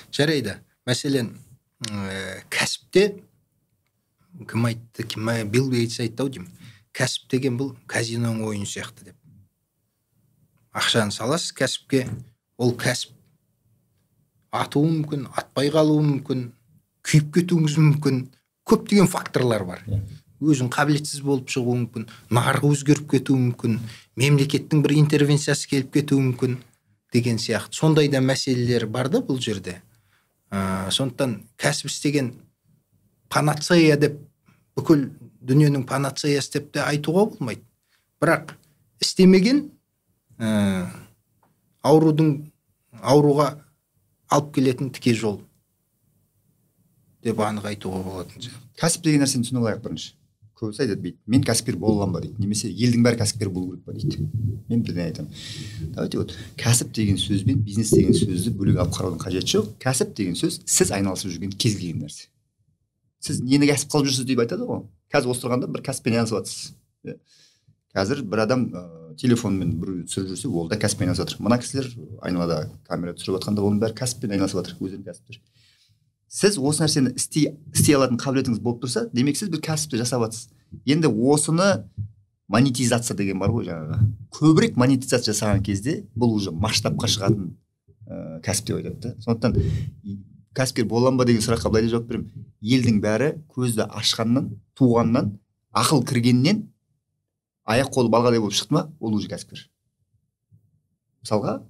Жарайды. мәселен кәсіпте кім айтты, Билл Гейтс айтты ау деймін, кәсіп деген бұл казиноның ойыны сияқты деп. Ақшаны саласыз кәсіпке, ол кәсіп атуы мүмкін, атпай қалуы мүмкін, күйіп кетуіңіз мүмкін, көптеген факторлар бар. Өзің қабілетсіз болып шығуы мүмкін, нарық өзгеріп кетуі мүмкін, мемлекеттің бір интервенциясы келіп кетуі мүмкін деген сияқты. Сондай да мәселелер бар да бұл жерде. Сондықтан кәсіп істеген панацея деп, бүкіл дүниенің панацеясы деп те айтуға болмайды. Бірақ істемеген ауруға алып келетін тіке жол деп анық айтуға болатын сияқты. Кәсіп деген нәрсені түсіне алайық бірінші. Көбісі айтады дейді, мен кәсіпкер бола аламын ба дейді, немесе елдің бәрі кәсіпкер болу керек па дейді. Мен бірден айтамын. Давайте вот кәсіп деген сөз бен бизнес деген сөзді бөлек алып қараудың қажеті жоқ. Кәсіп деген сөз сіз айналысып жүрген кез келген нәрсе. Сіз нені кәсіп қылып жүрсіз деп айтады ғой. Қазір осы тұрғанда бір кәсіппен айналысып жатырсыз. Қазір бір адам телефонмен бір түсіріп жүрсе, ол да кәсіппен айналысып жатыр. Мына кісілер айналада камера түсіріп жатқанда оның бәрі кәсіппен айналысып жатыр, өздерінің кәсіптері. Сіз осы нәрсені істей алатын қабілетіңіз болып тұрса, демек сіз бір кәсіпті жасап жатсыз. Енді осыны монетизация деген бар ғой жаңағы. Көбірек монетизация жасаған кезде бұл уже масштабқа шығатын кәсіп деп айтады. Сондықтан кәсіпкер боламын ба деген сұраққа былай деп жауап беремін. Елдің бәрі көзді ашқаннан, туғаннан, ақыл кіргеннен аяқ қолы балғадай болып шықты ма, ол уже кәсіпкер. Мысалға,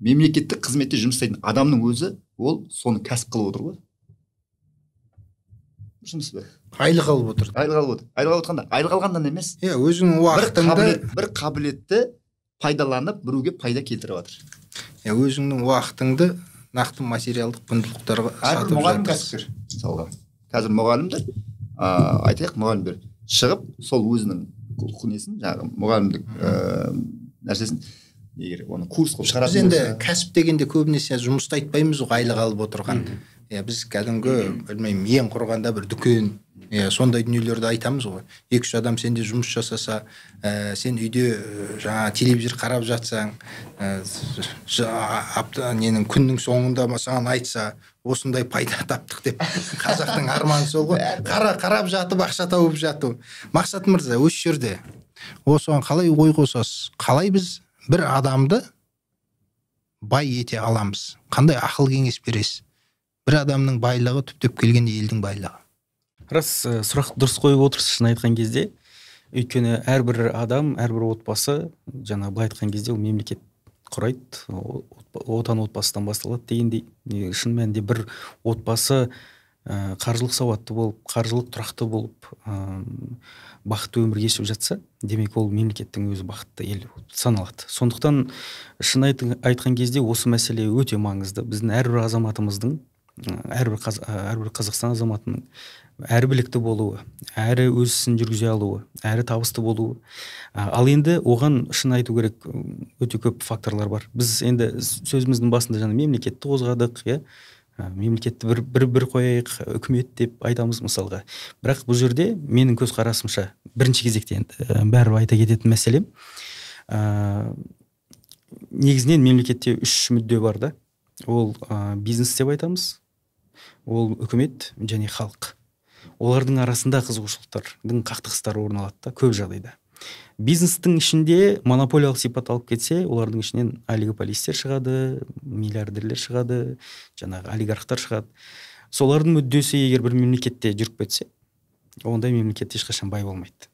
мемлекеттік қызметте жұмыс істейтін адамның өзі ол соны кәсіп қылып отыр ғой. Жұмыс ба? Айлық алып отыр. Айлық алып отыр. Айлық алып отқанда, айлық алғаннан емес. Өзінің уақытыңды бір қабілетті пайдаланып, біреуге пайда келтіріп жатыр. Өзіңнің уақытыңды нақты материалдық құндылықтарға сатып мұғалім кәсіпкер. Мысалға, қазір мұғалімдер, айтайық мұғалімдер шығып, сол өзінің несін, жаңағы мұғалімдік нәрсесін егер оны курс қылып шығаратын. Біз енді кәсіп дегенде көбінесе жұмысты айтпаймыз ғой, айлық алып отырған. Біз кәдімгі, білмеймін, ең құрғанда бір дүкен, сондай дүниелерді айтамыз ғой. 2-3 адам сенде жұмыс жасаса, сен үйде жаңа телевизор қарап жатсаң, ненің күннің соңында саған айтса, осындай пайда таптық деп, қазақтың арманы сол ғой. Қарап жатып, ақша тауып жату. Мақсат мырза, осы жерде осыған қалай ой қосасыз? Қалай біз бір адамды бай ете аламыз? Қандай ақыл кеңес бересіз? Бір адамның байлығы түптеп келгенде елдің байлығы. Рас, сұрақ дұрыс қойып отырсыз шын айтқан кезде. Өйткені әрбір адам, әрбір отбасы, жаңа былай айтқан кезде ол мемлекет құрайды, отан отбасыдан басталады дегендей. Шын мәнінде бір отбасы қаржылық сауатты болып, қаржылық тұрақты болып, бақытты өмір кешіп жатса, демек ол мемлекеттің өзі бақытты ел саналады. Сондықтан шын айтқан кезде осы мәселе өте маңызды. Біздің әрбір азаматымыздың, әрбір Қазақстан азаматының әрі білікті болуы, әрі өз ісін жүргізе алуы, әрі табысты болуы. Ал енді оған шын айту керек, өте көп факторлар бар. Біз енді сөзіміздің басында жаңа мемлекетті қозғадық, мемлекетті бір қояйық, үкімет деп айтамыз мысалға. Бірақ бұл жерде менің көзқарасымша бірінші кезекте енді бәрі айта кететін мәселем, негізінен мемлекетте 3 мүдде бар да. Ол бизнес деп айтамыз, ол үкімет және халық. Олардың арасында қызығушылықтардың қақтығыстары орын алады да көп жағдайда. Бизнестің ішінде монополиялық сипат алып кетсе, олардың ішінен олигополистер шығады, миллиардерлер шығады, жаңағы олигархтар шығады. Солардың мүддесі егер бір мемлекетте жүріп кетсе, ондай мемлекет ешқашан бай болмайды.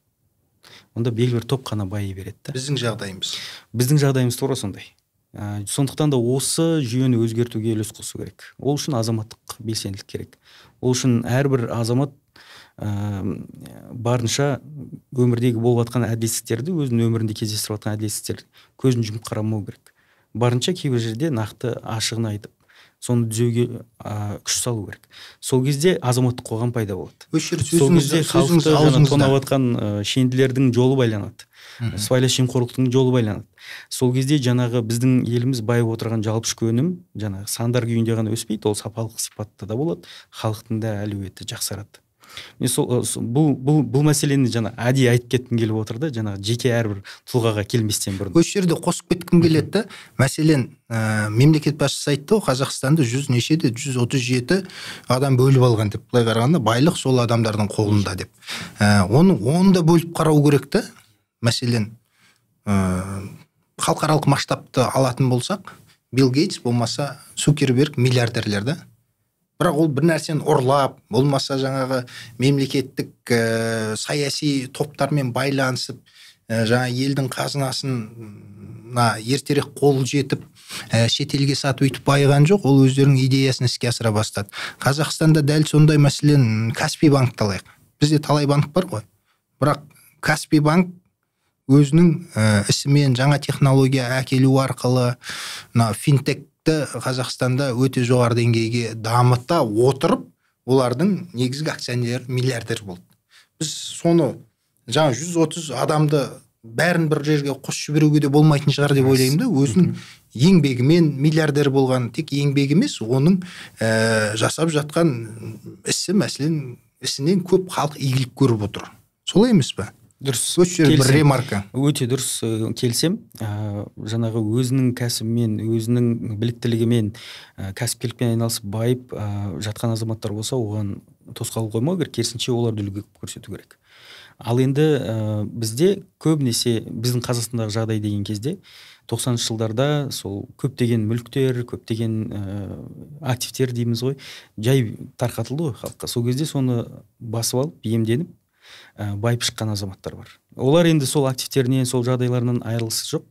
Онда белгілі бір топ қана байи береді. Біздің жағдайымыз тура сондай. Сондықтан да осы жүйені өзгертуге үлес қосу керек. Ол үшін азаматтық белсенділік керек. Ол үшін әрбір азамат барынша өмірдегі болып жатқан әділетсіздіктерді, өзінің өмірінде кездестіріп жатқан әділетсіздіктерді көзін жұмып қарамау керек. Барынша кейбір жерде нақты ашығын айтып, соны түзеуге күш салу керек. Сол кезде азаматтық қоғам пайда болады. Сол кезде халықты тонап жатқан шенділердің жолы байланады. Сыбайлас жемқорлықтың жолы байланады. Сол кезде жаңағы біздің еліміз байып отырған жалпы ішкі өнім жаңағы сандар күйінде ғана өспейді, ол сапалық сипатта да болады, халықтың да әлеуеті жақсарады. мен бұл мәселені жаңа әдейі айтып кеткім келіп отыр да, жаңағы жеке әрбір тұлғаға келместен бұрын. Осы жерде қосып кеткім келеді да, мәселен мемлекет басшысы айтты ғой, Қазақстанды 137 адам бөліп алған деп. Былай қарағанда байлық сол адамдардың қолында деп. Оны да бөліп қарау керек та. Мәселен халықаралық масштабты алатын болсақ, Билл Гейтс болмаса Цукерберг миллиардерлер да. Бірақ ол бір нәрсені ұрлап, болмаса жаңағы мемлекеттік саяси топтармен байланысып, жаңа елдің қазынасына ертерек қол жетіп, шетелге сатып өйтіп байыған жоқ, ол өздерінің идеясын іске асыра бастады. Қазақстанда дәл сондай, мәселен Каспий банкті алайық. Бізде талай банк бар ғой, бірақ Каспий банк өзінің ісімен жаңа технология әкелу арқылы финтек Қазақстанда өте жоғары деңгейге дамыта отырып, олардың негізгі акционері миллиардер болды. Біз соны жаңа 130 адамды бәрін бір жерге қосып жіберуге де болмайтын шығар деп ойлаймын да. Өзінің еңбегімен миллиардер болған, тек еңбегі емес, оның жасап жатқан ісі, мәселен ісінен көп халық игілік көріп отыр. Солай емес пе? Дұрыс. Бір ремарка. Өте дұрыс, келсем. Жаңағы өзінің кәсібімен, өзінің біліктілігімен, кәсіпкерлікпен айналысып байып жатқан азаматтар болса, оған тосқауыл қоймау керек, керісінше оларды үлгі көрсету керек. Ал енді бізде көбінесе біздің Қазақстандағы жағдай деген кезде 90 жылдарда сол көптеген мүліктер, көптеген активтер дейміз ғой, жай тарқатылды ғой халыққа. Сол кезде соны басып алып, иемденіп байып шыққан азаматтар бар. Олар енді сол активтерінен, сол жағдайларынан айырылысы жоқ,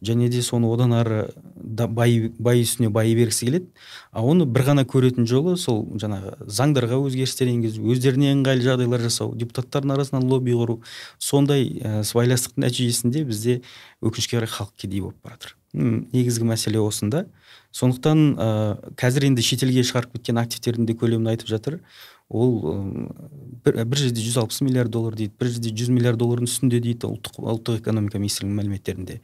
және де соны одан ары бай үстіне байы бергісі келеді. Оны бір ғана көретін жолы сол жаңағы заңдарға өзгерістер енгізу, өздеріне ыңғайлы жағдайлар жасау, депутаттардың арасынан лобби құру, сондай сыбайластықтың нәтижесінде бізде өкінішке қарай халық кедей болып баратыр. Негізгі мәселе осында. Сондықтан қазір енді шетелге шығарып кеткен активтердің де көлемін айтып жатыр. Ол бір жерде 160 миллиард доллар дейді, бір жерде 100 миллиард доллардың үстінде дейді ұлттық экономика министрлігінің мәліметтерінде.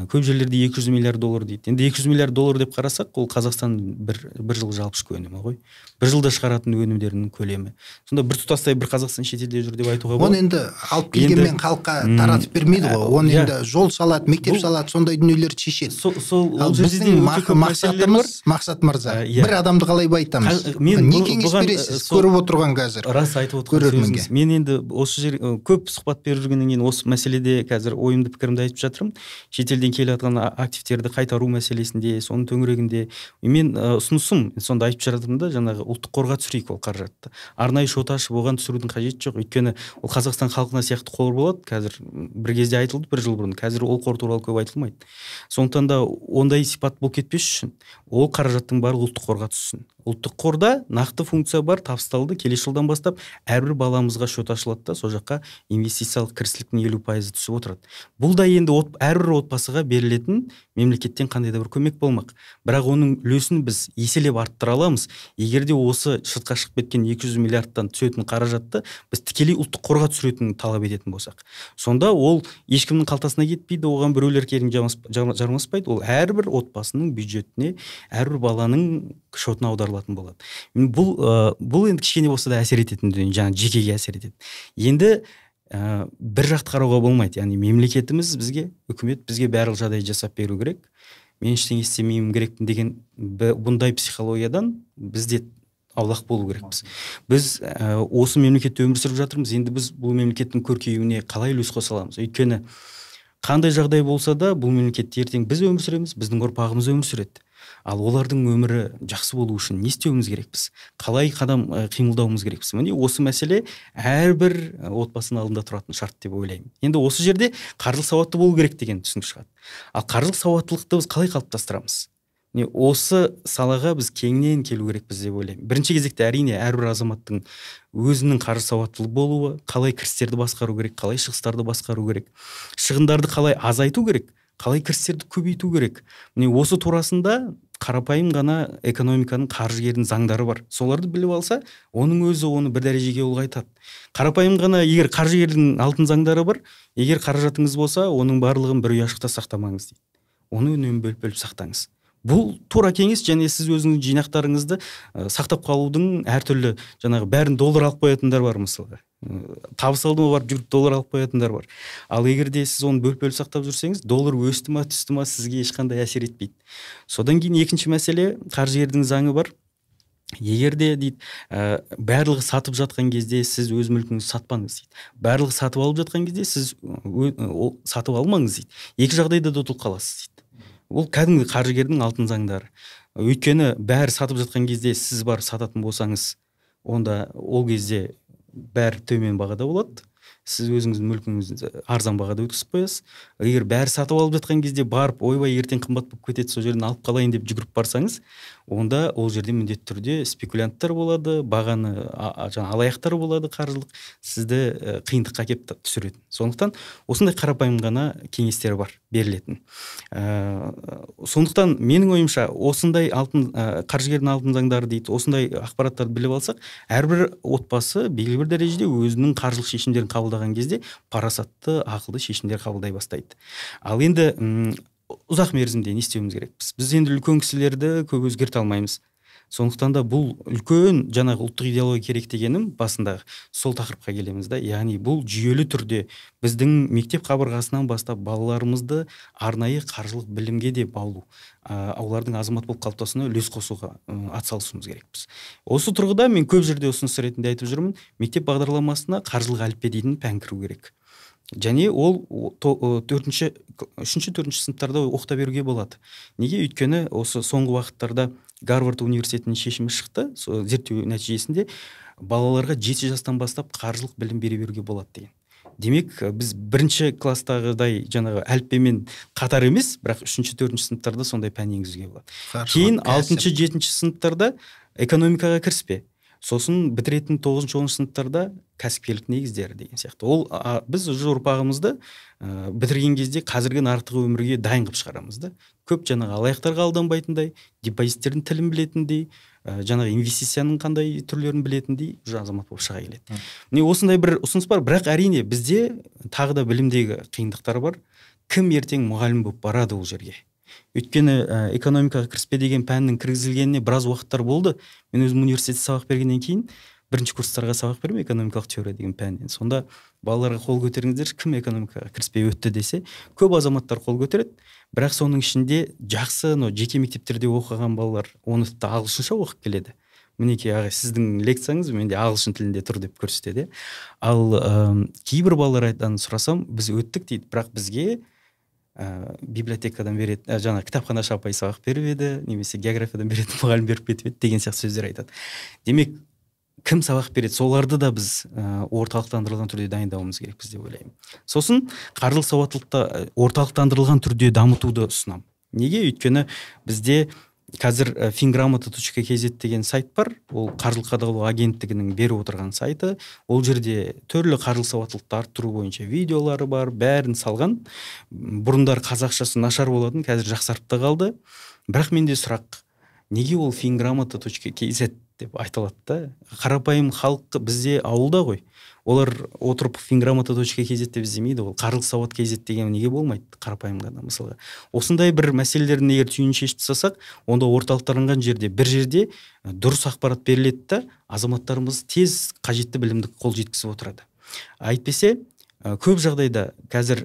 Көп жерлерде 200 миллиард доллар дейді. Енді 200 миллиард доллар деп қарасақ, ол Қазақстан бір жыл жалпы ішкі өнімі ғой. Бір жылда шығаратын өнімдерінің көлемі. Сонда бір тұтастай бір Қазақстан шетелде жүр деп айтуға болады. Оны енді алып келгенмен халыққа таратып бермейді ғой. Оны енді жол салады, мектеп салады, сондай дүниелерді шешеді. Сол біздің мақсат мырза, бір адамды қалай байытамыз? Не кеңес бересіз? Көріп отырған қазір. Рас айтып отырған сөзіңіз. Мен енді осы жер көп сұхбат беріп жүргеннен кейін осы мәселеде қазір ойымды пікірімді айтып жатырмын. Шетелден келе жатқан активтерді қайтару мәселесінде, соның төңірегінде мен ұсынысым сонда айтып жатырмын да, жаңағы ұлттық қорға түсірейік ол қаражатты. Арнайы шот ашып оған түсірудің қажеті жоқ. Өйткені ол Қазақстан халқына сияқты қор болады. Қазір бір кезде айтылды, бір жыл бұрын. Қазір ол қор туралы көп айтылмайды. Сондықтан да ондай сипат болып кетпес үшін ол қаражаттың барлығы ұлттық қорға түссін. Ұлттық қорда нақты функция бар, табысталды. Келесі жылдан бастап әрбір баламызға шот ашылады да, сол жаққа инвестициялық кірістіліктің 50% түсіп отырады. Бұл да енді әрбір отбасыға берілетін мемлекеттен қандай да бір көмек болмақ. Бірақ оның үлесін біз еселеп арттыра аламыз. Егер де осы шытқа шығып кеткен 200 миллиардтан түсетін қаражатты біз тікелей ұлттық қорға түсіретінін талап ететін болсақ, сонда ол ешкімнің қалтасына кетпейді, оған біреулер керін жармаспайды. Ол әрбір отбасының бюджетіне, әрбір баланың шотына аударылатын болады. Бұл енді кішкене болса да әсер ететін дүние, жаңа жекеге әсер етеді. Енді бір жақты қарауға болмайды. Яғни мемлекетіміз бізге, үкімет бізге барлық жағдай жасап беру керек. Мен ештеңе істемеймін керекпін деген бұндай психологиядан бізде аулақ болу керекпіз. Біз осы мемлекетте өмір сүріп жатырмыз. Енді біз бұл мемлекеттің көркеюіне қалай үлес қоса аламыз? Өйткені қандай жағдай болса да бұл мемлекетте ертең біз өмір сүреміз, біздің ұрпағымыз өмір сүреді. Ал олардың өмірі жақсы болу үшін не істеуіміз керекпіз? Қалай қадам қимылдауымыз керекпіз? Міне осы мәселе әрбір отбасының алдында тұратын шарт деп ойлаймын. Енді осы жерде қаржылық сауатты болу керек деген түсінік шығады. Ал қаржылық сауаттылықты біз қалай қалыптастырамыз? Осы салаға біз кеңінен келу керекпіз деп ойлаймын. Бірінші кезекте әрине әрбір азаматтың өзінің қаржы сауаттылы болуы, қалай кірістерді басқару керек, қалай шығыстарды басқару керек, шығындарды қалай азайту керек, қалай кірістерді көбейту керек. Міне осы турасында қарапайым ғана экономиканың, қаржыгердің заңдары бар. Соларды біліп алса, оның өзі оны бір дәрежеге ұлғайтады. Қарапайым ғана егер қаржыгердің алтын заңдары бар, егер қаражатыңыз болса, оның барлығын бір ұяшықта сақтамаңыз дейді. Оны үнемі бөліп сақтаңыз. Бұл тура кеңес, және сіз өзіңіздің жинақтарыңызды сақтап қалудың әртүрлі, жаңағы бәрін доллар алып қоятындар бар мысалға. Табыс алдыма барып жүріп доллар алып қоятындар бар. Ал егер де сіз оны бөліп сақтап жүрсеңіз, доллар өсті ма түсті ма сізге ешқандай әсер етпейді. Содан кейін екінші мәселе, қаржыгердің заңы бар. Егер де дейді, барлығы сатып жатқан кезде сіз өз мүлкіңізді сатпаңыз дейді. Барлығы сатып алып жатқан кезде сіз сатып алмаңыз дейді. Екі жағдайда да ұтылып қаласыз дейді. Ол кәдімгі қаржыгердің алтын заңдары. Өйткені бәрі сатып жатқан кезде сіз барып сататын болсаңыз, онда ол кезде бәрі төмен бағада болады. Сіз өзіңіздің мүлкіңізді арзан бағада өткізіп қоясыз. Егер бәрі сатып алып жатқан кезде барып, ойбай ертең қымбат болып кетеді, сол жерден алып қалайын деп жүгіріп барсаңыз, онда ол жерде міндетті түрде спекулянттар болады, бағаны алаяқтар болады қаржылық, сізді қиындыққа әкеп түсіреді. Сондықтан осындай қарапайым ғана кеңестер бар берілетін. Сондықтан менің ойымша осындай қаржыгердің алтын заңдары дейді, осындай ақпараттарды біліп алсақ, әрбір отбасы белгілі бір дәрежеде өзінің қаржылық шешімдерін қабылдаған кезде парасатты, ақылды шешімдер қабылдай бастайды. Ал енді ұзақ мерзімде не істеуіміз керекпіз? Біз енді үлкен кісілерді көп өзгерте алмаймыз. Сондықтан да бұл үлкен жаңағы ұлттық идеология керек дегенім басындағы сол тақырыпқа келеміз да. Яғни бұл жүйелі түрде біздің мектеп қабырғасынан бастап балаларымызды арнайы қаржылық білімге де баулу, олардың азамат болып қалыптасуына үлес қосуға атсалысуымыз керекпіз. Осы тұрғыда мен көп жерде ұсыныс ретінде айтып жүрмін, мектеп бағдарламасына қаржылық әліппе дейтін пән кіру керек. Және ол 3-4 сыныптарда оқыта беруге болады. Неге? Өйткені осы соңғы уақыттарда Гарвард университетінің шешімі шықты, зерттеу нәтижесінде балаларға 7 жастан бастап қаржылық білім бере беруге болады деген. Демек, біз бірінші класстағыдай жаңағы әліппемен қатар емес, бірақ 3-4 сыныптарда сондай пән енгізуге болады. Кейін 6-7 сыныптарда экономикаға кіріспе. Сосын бітіретін 9-10 сыныптарда кәсіпкерлік негіздері деген сияқты. Ол біз уже ұрпағымызды бітірген кезде қазіргі нарықтық өмірге дайын қылып шығарамыз да. Көп жаңағы алаяқтарға алданбайтындай, депозиттердің тілін білетіндей, жаңағы инвестицияның қандай түрлерін білетіндей уже азамат болып шыға келеді. Міне осындай бір ұсыныс бар, бірақ әрине бізде тағы да білімдегі қиындықтар бар. Кім ертең мұғалім болып барады ол жерге? Өйткені экономикаға кіріспе деген пәннің кіргізілгеніне біраз уақыттар болды. Мен өзім университетте сабақ бергеннен кейін бірінші курстарға сабақ бердім экономикалық теория деген пәннен. Сонда балаларға қол көтеріңіздер, кім экономикаға кіріспей өтті десе, көп азаматтар қол көтереді. Бірақ соның ішінде жақсы жеке мектептерде оқыған балалар оны тіпті ағылшынша оқып келеді. Мінекей ағай, сіздің лекцияңыз менде ағылшын тілінде тұр деп көрсетеді. Ал кейбір балалардан сұрасам, біз өттік дейді, бірақ бізге библиотекадан береді, жаңа кітапханашы апай сабақ беріп еді, немесе географиядан беретін мұғалім беріп кетіп еді деген сияқты сөздер айтады. Демек, кім сабақ береді, соларды да біз орталықтандырылған түрде дайындауымыз керекпіз деп ойлаймын. Сосын қаржылық сауаттылықты орталықтандырылған түрде дамытуды ұсынамын. Неге? Өйткені бізде қазір fingramota.kz деген сайт бар. Ол қаржылық қадағалау агенттігінің беріп отырған сайты. Ол жерде түрлі қаржылық сауаттылықты арттыру бойынша видеолары бар, бәрін салған. Бұрындар қазақшасы нашар болатын, қазір жақсарып та қалды. Бірақ менде сұрақ, неге ол fingramota.kz деп айтылады да? Қарапайым халық бізде ауылда ғой. Олар отырып fingramota.kz деп іздемейді, ол қаржылық сауат kz деген неге болмайды қарапайым ғана мысалға. Осындай бір мәселелердің егер түйінін шешіп тастасақ, онда орталықтарынған жерде бір жерде дұрыс ақпарат беріледі да, азаматтарымыз тез қажетті білімді қол жеткізіп отырады. Әйтпесе көп жағдайда қазір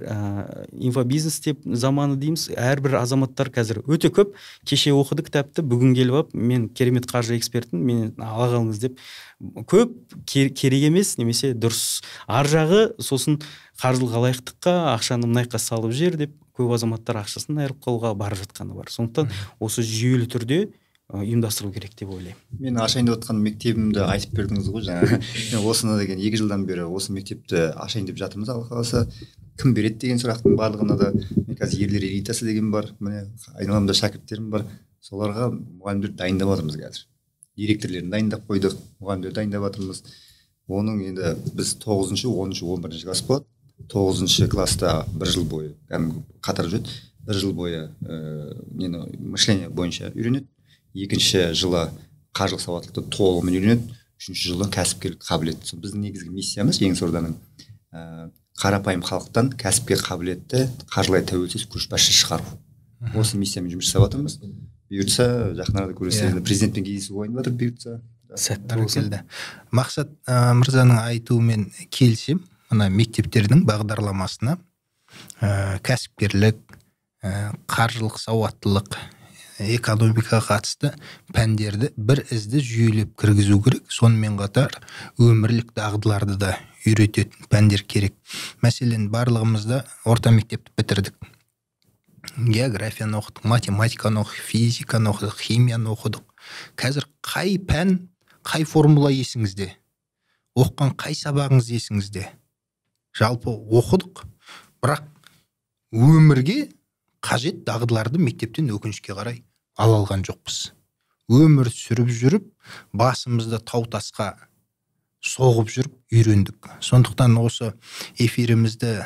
инфобизнес деп заманы дейміз, әрбір азаматтар қазір өте көп кеше оқыды кітапты, бүгін келіп алып, мен керемет қаржы экспертін, мен ала қалыңыз деп көп керек емес, немесе дұрыс ар жағы сосын қаржылық алаяқтыққа, ақшаны мынаяққа салып жер деп көп азаматтар ақшасын айырып қалуға барып жатқаны бар. Сондықтан осы жүйелі түрде ұйымдастыру керек деп ойлаймын. Мен ашайын деп отқан мектебімді айтып бердіңіз ғой жаңа. Мен осыны деген 2 жылдан бері осы мектепті ашайын деп жатырмыз. Алла қаласа кім береді деген сұрақтың барлығына да мен қазір ерлер элитасы деген бар. Міне айналамда шәкірттерім бар. Соларға мұғалімдер дайындап жатырмыз қазір. Директорлерін дайындап қойдық, мұғалімдер дайындап жатырмыз. Оның енді біз 9-шы, 10-шы, 11-ші класс болады. 9-шы класста 1 жыл бойы қатар жүреді. 1 жыл бойы мышление бойынша үйренеді. 2-ші жылы қаржылық сауаттылықты толығымен үйренеді. 3-ші жылы кәсіпкерлік қабілеті. Біздің негізгі миссиямыз Еңіс Орданың қарапайым халықтан кәсіпке қабілетті, қаржылай тәуелсіз көшбасшы шығару. Осы миссиямен жұмыс жасап жатырмыз. бұйыртса жақын арада көресіздер. Енді президентпен кездесу болайын деп жатыр, бұйыртса. Сәтті болсын. Мақсат мырзаның айтуымен келісем, мына мектептердің бағдарламасына кәсіпкерлік, қаржылық сауаттылық, экономикаға қатысты пәндерді бір ізді жүйелеп кіргізу керек. Сонымен қатар өмірлік дағдыларды да үйрететін пәндер керек. Мәселен, барлығымызда орта мектепті бітірдік. Географияны оқыдық, математиканы оқыдық, физиканы оқыдық, химияны оқыдық. Қазір қай пән, қай формула есіңізде? Оқыған қай сабағыңыз есіңізде? Жалпы оқыдық, бірақ өмірге қажет дағдыларды мектептен өкінішке қарай ала алған жоқпыз. Өмір сүріп жүріп, басымызды тау тасқа соғып жүріп үйрендік. Сондықтан осы эфирімізді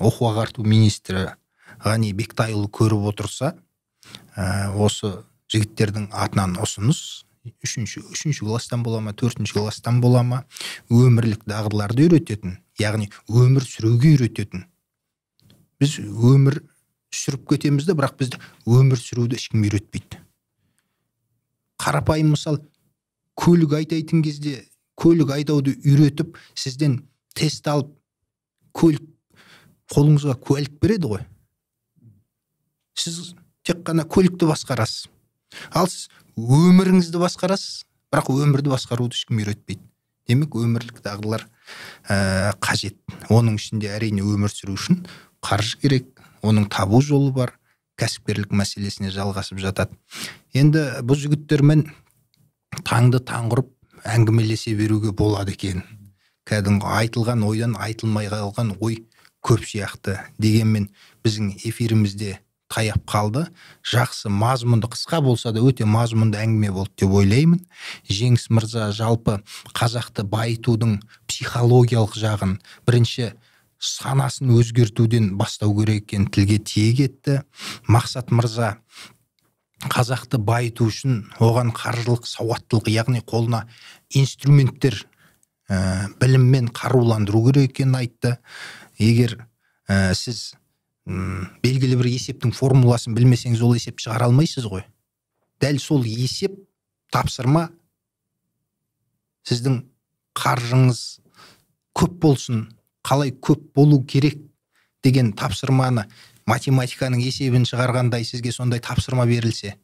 оқу ағарту министрі Ғани Бектайұлы көріп отырса, осы жігіттердің атынан ұсыныс, үшінші класстан бола ма, 4-ші класстан бола ма, өмірлік дағдыларды үйрететін, яғни өмір сүруге үйрететін. Біз өмір сүріп кетемізді, бірақ бізді өмір сүруді ешкім үйретпейді. Қарапайым мысал, көлік айдайтын кезде көлік айдауды үйретіп, сізден тест алып, көлік қолыңызға куәлік береді ғой. Сіз тек қана көлікті басқарасыз. Ал сіз өміріңізді басқарасыз, бірақ өмірді басқаруды ешкім үйретпейді. Демек, өмірлік дағдылар қажет. Оның ішінде әрине өмір сүру үшін қаржы керек, оның табу жолы бар, кәсіпкерлік мәселесіне жалғасып жатады. Енді бұл жігіттермен таңды таңғырып әңгімелесе беруге болады екен. Кәдімгі айтылған ойдан айтылмай қалған ой көп сияқты. Дегенмен біздің эфирімізде таяп қалды. Жақсы, мазмұнды, қысқа болса да өте мазмұнды әңгіме болды деп ойлаймын. Жеңіс мырза жалпы қазақты байытудың психологиялық жағын, бірінші санасын өзгертуден бастау керек екенін тілге тиек етті. Мақсат мырза қазақты байыту үшін оған қаржылық сауаттылық, яғни қолына инструменттер, біліммен қаруландыру керек екенін айтты. Егер сіз белгілі бір есептің формуласын білмесеңіз, ол есеп шығара алмайсыз ғой. Дәл сол есеп, тапсырма сіздің қаржыңыз көп болсын, қалай көп болу керек деген тапсырманы, математиканың есебін шығарғандай сізге сондай тапсырма берілсе,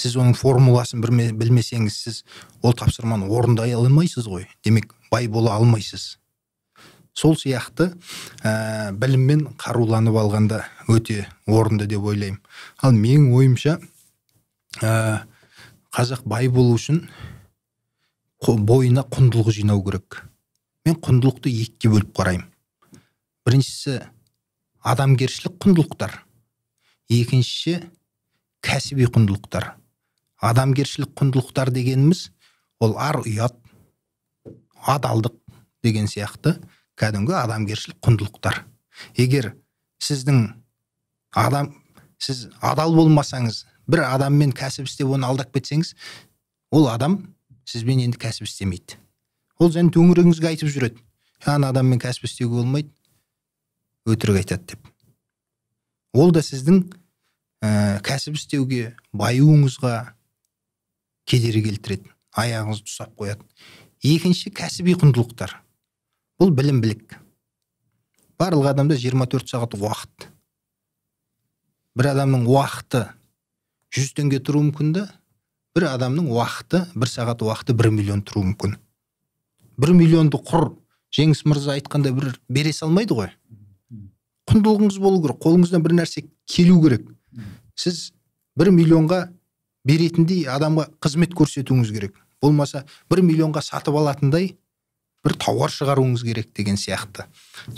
сіз оның формуласын білмесеңіз, сіз ол тапсырманы орындай алмайсыз ғой. Демек, бай бола алмайсыз. Сол сияқты біліммен қаруланып алғанда өте орынды деп ойлаймын. Ал менің ойымша, қазақ бай болу үшін бойына құндылық жинау керек. Мен құндылықты екіге бөліп қараймын. Біріншісі адамгершілік құндылықтар, екіншісі кәсіби құндылықтар. Адамгершілік құндылықтар дегеніміз ол ар ұят, адалдық деген сияқты кәдімгі адамгершілік құндылықтар. Егер сіз адал болмасаңыз, бір адаммен кәсіп істеп оны алдап кетсеңіз, ол адам сізбен енді кәсіп істемейді. Ол және төңірегіңізге айтып жүреді. Ана адаммен кәсіп істеуге болмайды, өтірік айтады деп. Ол да сіздің кәсіп істеуге, баюыңызға кедергі келтіреді, аяғыңызды тұсап қояды. Екінші кәсіби құндылықтар. Бұл білім білік. Барлық адамда 24 сағат уақыт. Бір адамның уақыты 100 теңге тұру мүмкін да, бір адамның уақыты, 1 сағат уақыты 1 миллион тұру мүмкін. 1 миллионды құр Жеңіс мырза айтқанда бір бере салмайды ғой. Құндылығыңыз болу керек, қолыңыздан бір нәрсе келу керек. Сіз 1 миллионға беретіндей адамға қызмет көрсетуіңіз керек. Болмаса 1 миллионға сатып алатындай бір тауар шығаруыңыз керек деген сияқты.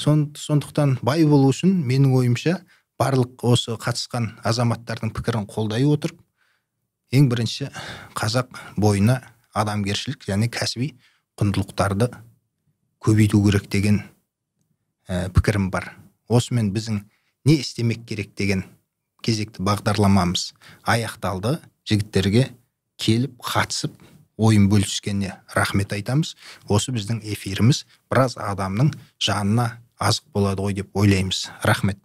Сондықтан бай болу үшін менің ойымша барлық осы қатысқан азаматтардың пікірін қолдай отырып, ең бірінші қазақ бойына адамгершілік және кәсіби құндылықтарды көбейту керек деген пікірім бар. Осымен біздің не істемек керек деген кезекті бағдарламамыз аяқталды. Жігіттерге келіп қатысып ойын бөліскеніне рахмет айтамыз. Осы біздің эфиріміз біраз адамның жанына азық болады ғой деп ойлаймыз. Рахмет.